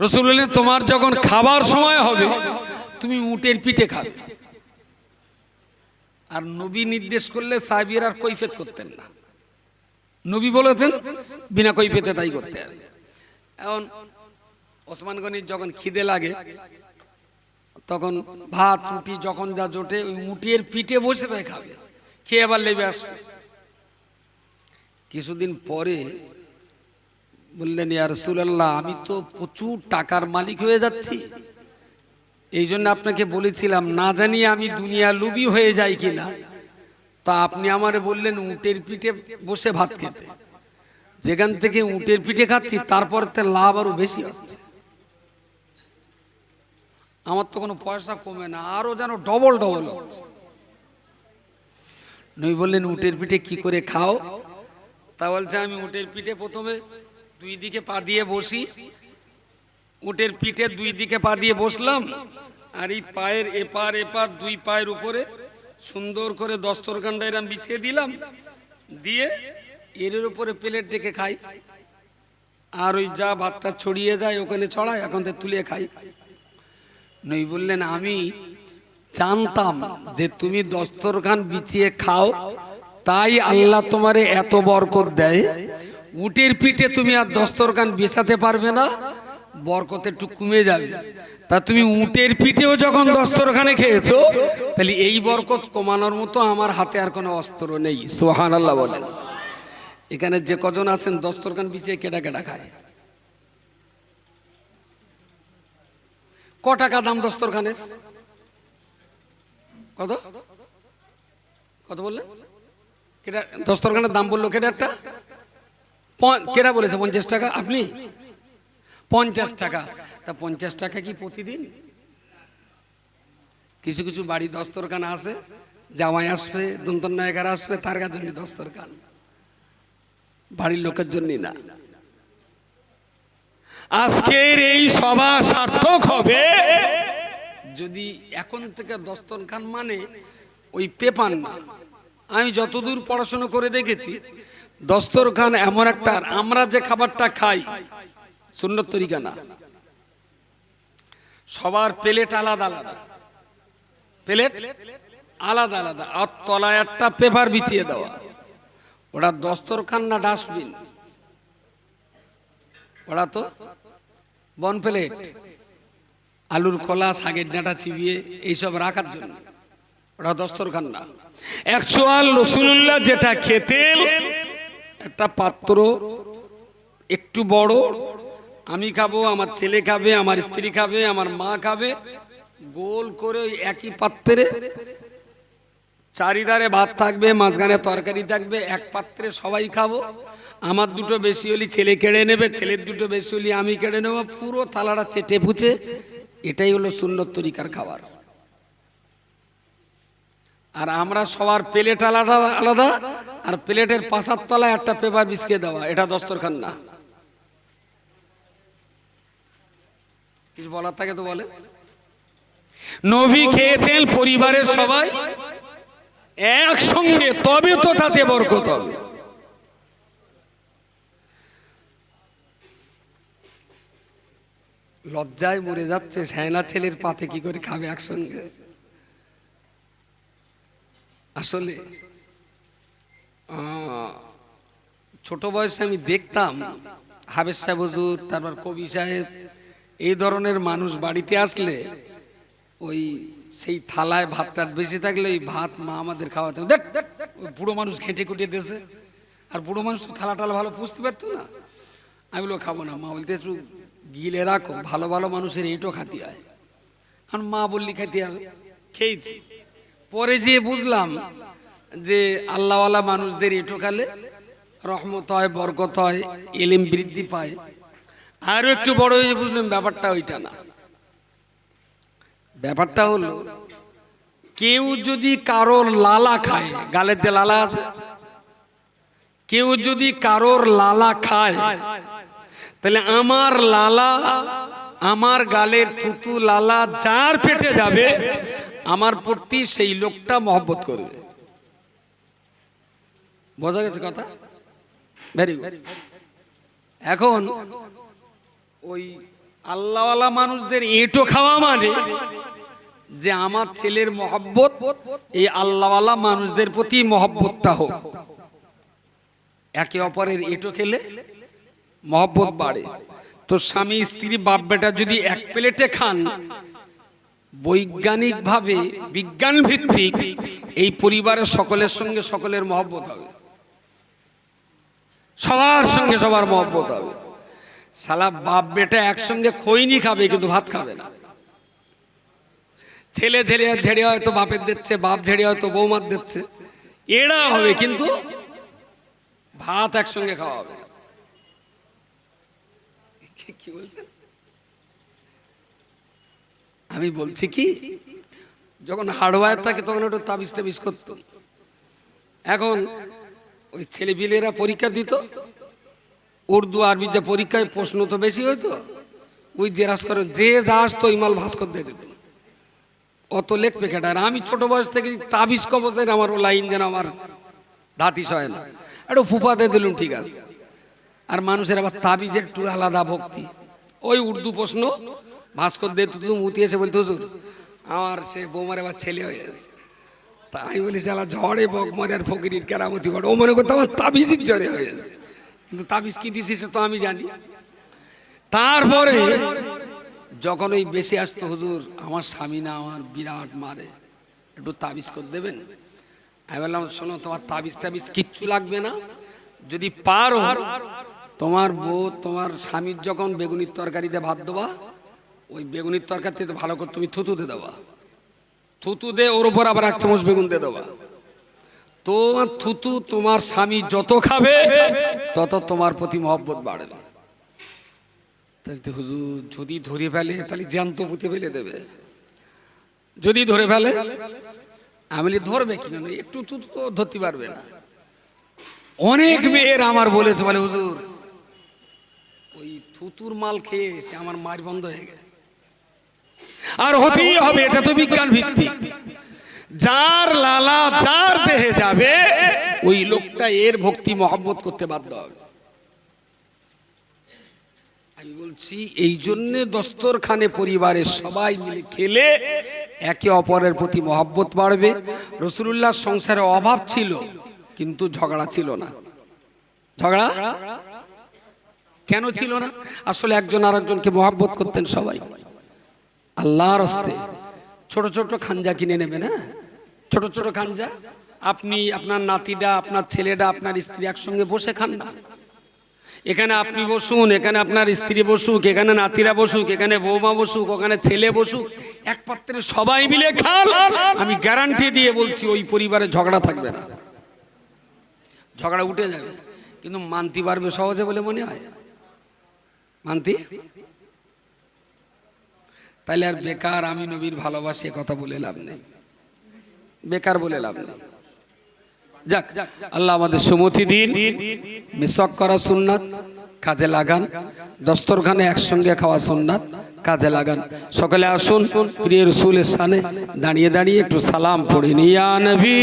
রাসূল বললেন, তোমার যখন খাবার সময় হবে তুমি উটের পিঠে খাবে। আর নবী নির্দেশ করলে সাহাবীরা আর কৈফিয়ত করতেন না। নবী বলেছেন বিনা কৈফিয়তে তাই করতে হবে। এখন ওসমান গনির যখন খিদে লাগে তখন ভাত রুটি যখন যা জোটে ওই উটের পিঠে বসে তাই খাবে, খেয়ে আবার লেবে আসবে। কিছুদিন পরে বললেন, ইয়া রাসূলুল্লাহ, আমি তো প্রচুর টাকার মালিক হয়ে যাচ্ছি, এই জন্য আপনাকে বলেছিলাম, না জানি আমি দুনিয়া লোভী হয়ে যাই কিনা। তা আপনি আমারে বললেন উটের পিঠে বসে ভাত খেতে, যেখান থেকে উটের পিঠে খাচ্ছি তারপর লাভ আরো বেশি হচ্ছে, আমার তো কোনো পয়সা কমে না, আরো যেন ডবল হচ্ছে। নবী বললেন, উটের পিঠে কি করে খাও? তা বলছে, আমি উটের পিঠে প্রথমে 2 দিকে পা দিয়ে বসি, উটের পিঠে 2 দিকে পা দিয়ে বসলাম, আর এই পায়ের এপার 2 পায়ের উপরে সুন্দর করে দস্তরখানটা এরম বিছিয়ে দিলাম, দিয়ে এর উপরে প্লেট ডেকে খাই, আর ওই যা ভাতটা ছড়িয়ে যায় ওখানে ছড়াই, এখন তো তুলে খাই। নবী বললেন, আমি জানতাম যে তুমি দস্তরখান বিছিয়ে খাও, তাই আল্লাহ তোমারে এত বরকত দেয়। উটের পিঠে তুমি আর দস্তরখান বিছাতে পারবে না, বরকত একটু কমে যাবে। তা তুমি উটের পিঠেও যখন দস্তরখানে খেয়েছো, তাহলে এই বরকত কমানোর মতো আমার হাতে আর কোনো অস্ত্র নেই। সুবহানাল্লাহ বলেন। এখানে যে কজন আছেন দস্তরখান বিছিয়ে কেডা কেডা খায়? ক টাকা দাম দস্তরখানের? কত কত বললেন? কেডা দস্তরখানের দাম বললো? কেডা একটা কেডা বলেছে 50 টাকা? আপনি 50 টাকা। তা 50 টাকা কি প্রতিদিন? কিছু কিছু বাড়ি দস্তরখান আছে, জামাই আসবে, দন্তন নায়িকার আসবে, তার জন্য দস্তরখান, বাড়ির লোকের জন্য না। আজকের এই সভা সার্থক হবে যদি এখন থেকে দস্তরখান মানে ওই পেপার না। আমি যতদূর পড়াশোনা করে দেখেছি, দস্তরখান এমন একটা, আমরা যে খাবারটা খাই সুন্নত তরিকা না, সবার প্লেট আলাদা আলাদা, প্লেট আলাদা আলাদা, আর তলায় একটা পেপার বিছিয়ে দেওয়া। ওটা দস্তরখান না ডাস্টবিন? ওরা তো বন প্লেট, আলুর খোলা, শাকের ডাঁটা চিবিয়ে এইসব রাখার জন্য। ওটা দস্তরখান না। অ্যাকচুয়াল রাসূলুল্লাহ যেটা খেতেন, একটা পাত্র একটু বড়, আমি খাবো, আমার ছেলে খাবে, আমার স্ত্রী খাবে, আমার মা খাবে, গোল করে ওই একই পাত্রে চারিধারে ভাত থাকবে, মাঝখানে তরকারি থাকবে, এক পাত্রে সবাই খাবো। আমার দুটো বেশি হলে ছেলে কেড়ে নেবে, ছেলের দুটো বেশি হলে আমি কেড়ে নেবো, পুরো থালাটা চেটে ফুচে। এটাই হলো সুন্নত তরিকার খাবার। আর আমরা সবার প্লেট আলাদা আলাদা, আর প্লেটের পাশার তলায় একটা পেপার বিছিয়ে দেওয়া, এটা দস্তরখান না। কিছু বলার থাকে তো বলে। নবী খেয়েছেন পরিবারের সবাই একসঙ্গে, তবে তো তাতে বরকত হবে। লজ্জায় মরে যাচ্ছে, সায়না ছেলের পাতে কি করে খাবে একসঙ্গে। আসলে ছোট বয়সে আমি দেখতাম হাবেজ সাহেব হুজুর, তারপর কবি সাহেব, এই ধরনের মানুষ বাড়িতে আসলে ওই সেই থালায় ভাত টাত বেশি থাকলে ওই ভাত মা আমাদের খাওয়াতে, দেখ ওই বুড়ো মানুষ ঘেঁটে কুটে দিয়েছে। আর বুড়ো মানুষ তো থালা টালা ভালো পুষতে পারতো না। আমি বলো খাবো না, মা বলতে একটু গিলে রাখো, ভালো ভালো মানুষের এইটো খাতি হয়। আর মা বললি খাতি হবে, খেয়েছি। পরে যেয়ে বুঝলাম যে আল্লাহওয়ালা মানুষদের এটো খালে রহমত হয়, বরকত হয়, ইলম বৃদ্ধি পায়। আরো একটু বড় হয়ে বুঝলাম ব্যাপারটা ওইটা না। ব্যাপারটা হলো, কেউ যদি কারোর লালা খায়, গালের যে লালা আছে, কেউ যদি কারোর লালা খায়, তাহলে আমার লালা, আমার গালের থুতু লালা যার পেটে যাবে, আমার প্রতি সেই লোকটা মহব্বত করবে। বোঝা গেছে কথা? Very good. এখন ওই আল্লাহওয়ালা মানুষদের এঁটো খাওয়া মানে যে আমার ছেলের মহব্বত এই আল্লাহওয়ালা মানুষদের প্রতি মহব্বতটা হোক। একে অপরের এঁটো খেলে মহব্বত বাড়ে। তো স্বামী স্ত্রী বাপ বেটা যদি এক প্লেটে খান, বৈজ্ঞানিক ভাবে, বিজ্ঞান ভিত্তিক, এই পরিবারের সকলের সঙ্গে সকলের মহব্বত হবে, সবার সঙ্গে সবার মহব্বত হবে। শালা বাপ বেটা একসঙ্গে খৈনি খাবে কিন্তু ভাত খাবে না। ছেলে ঝেড়ে হয়তো বাপের দিচ্ছে, বাপ ঝেড়ে হয়তো বৌমার দিচ্ছে, এরা হবে, কিন্তু ভাত একসঙ্গে খাওয়া হবে। কি বলছেন? আমি বলছি কি, যখন হার্ডওয়্যার থাকে তখন একটু তাবিজ টাবিজ করতো। এখন ওই ছেলেপিলেরা পরীক্ষা দিত, উর্দু আরবি যা পরীক্ষায় প্রশ্ন তো বেশি হইতো, ওই জেরাস করে যে যা আসতো ইমাল ভাস্কর দিয়ে দিত, অত লেখবে কেটা। আর আমি ছোট বয়স থেকে তাবিজ কবজের আমার ও লাইন যেন আমার ধাতিস হয় না, একটু ফুপা দিয়ে দিলুম ঠিক আছে। আর মানুষের আবার তাবিজের একটু আলাদা ভক্তি। ওই উর্দু প্রশ্ন ভাস্কর দিয়ে তুতু মুতি এসে বলতো, হুজুর আমার সে বৌমার আবার ছেলে হয়েছে। তা আমি বলি চালা ঝড়ে বকমারে আর ফকিরির কেরামতি ঘটে। ও মনে করতো আমার তাবিজের জ্বরে হয়েছে, কিন্তু তাবিজ কি দিছি সে তো আমি জানি। তারপরে যখন ওই বেশি আসতো, হুজুর আমার স্বামী না আমার বিরাট মারে, একটু তাবিজ করে দেবেন। আমি বললাম শোনো, তোমার তাবিজ টাবিজ কিচ্ছু লাগবে না, যদি পারো তোমার বউ তোমার স্বামীর যখন বেগুনির তরকারিতে ভাত দেবা, ওই বেগুনির তরকারিতে ভালো করে তুমি থুতুতে দেবা, থুতু দে ওর উপর আবার 1 চামচ বেগুন দিয়ে দেবা। তোমার থুতু তোমার স্বামী যত খাবে তত তোমার প্রতি মহব্বত বাড়বে। তাহলে হুজুর যদি ধরে ফেলে তাহলে জ্যান্ত পুঁতে ফেলে দেবে, যদি ধরে ফেলে। আমি ধরবে কি না, একটু থুতু তো ধরতে পারবে না। অনেক মেয়ের আমার বলেছে, বলে হুজুর ওই থুতুর মাল খেয়ে এসে আমার মার বন্ধ হয়ে গেছে। আর হতেই হবে, এটা তো বিজ্ঞান ভিত্তিক। যার লালা যার দেহে যাবে ওই লোকটা এর ভক্তি মহব্বত করতে বাধ্য হবে। আমি বলছি এই জন্য দস্তরখানে পরিবারের সবাই মিলে খেলে একে অপরের প্রতি মহব্বত বাড়বে। রাসূলুল্লাহর সংসারে অভাব ছিল কিন্তু ঝগড়া ছিল না। ঝগড়া কেন ছিল না? আসলে একজন আরেকজনকে মহব্বত করতেন সবাই আল্লাহর রাস্তে। ছোট ছোট খাঞ্জা কিনে নেবেন, হ্যাঁ ছোট ছোট খাঞ্জা। আপনি আপনার নাতিটা আপনার ছেলেটা আপনার স্ত্রী একসঙ্গে বসে খান না। এখানে আপনি বসুন, এখানে আপনার স্ত্রী বসুক, এখানে নাতিরা বসুক, এখানে বৌমা বসুক, ওখানে ছেলে বসুক, এক পাত্রে সবাই মিলে খান। আমি গ্যারান্টি দিয়ে বলছি ওই পরিবারে ঝগড়া থাকবে না, ঝগড়া উঠে যাবে। কিন্তু মানতে পারবে সহজে বলে মনে হয়? মানতে? তাহলে আর বেকার আমি নবীর ভালোবাসি কথা বলে লাভ নেই, বেকার বলে লাভ নেই। যাক, আল্লাহ আমাদের সুমতি দিন। মিসওয়াক করা সুন্নাত, কাজে লাগান। দস্তরখানে একসঙ্গে খাওয়া সুন্নাত, কাজে লাগান। সকলে আসুন প্রিয় রাসূলের শানে দাঁড়িয়ে দাঁড়িয়ে একটু সালাম পড়ে নিয়া নবী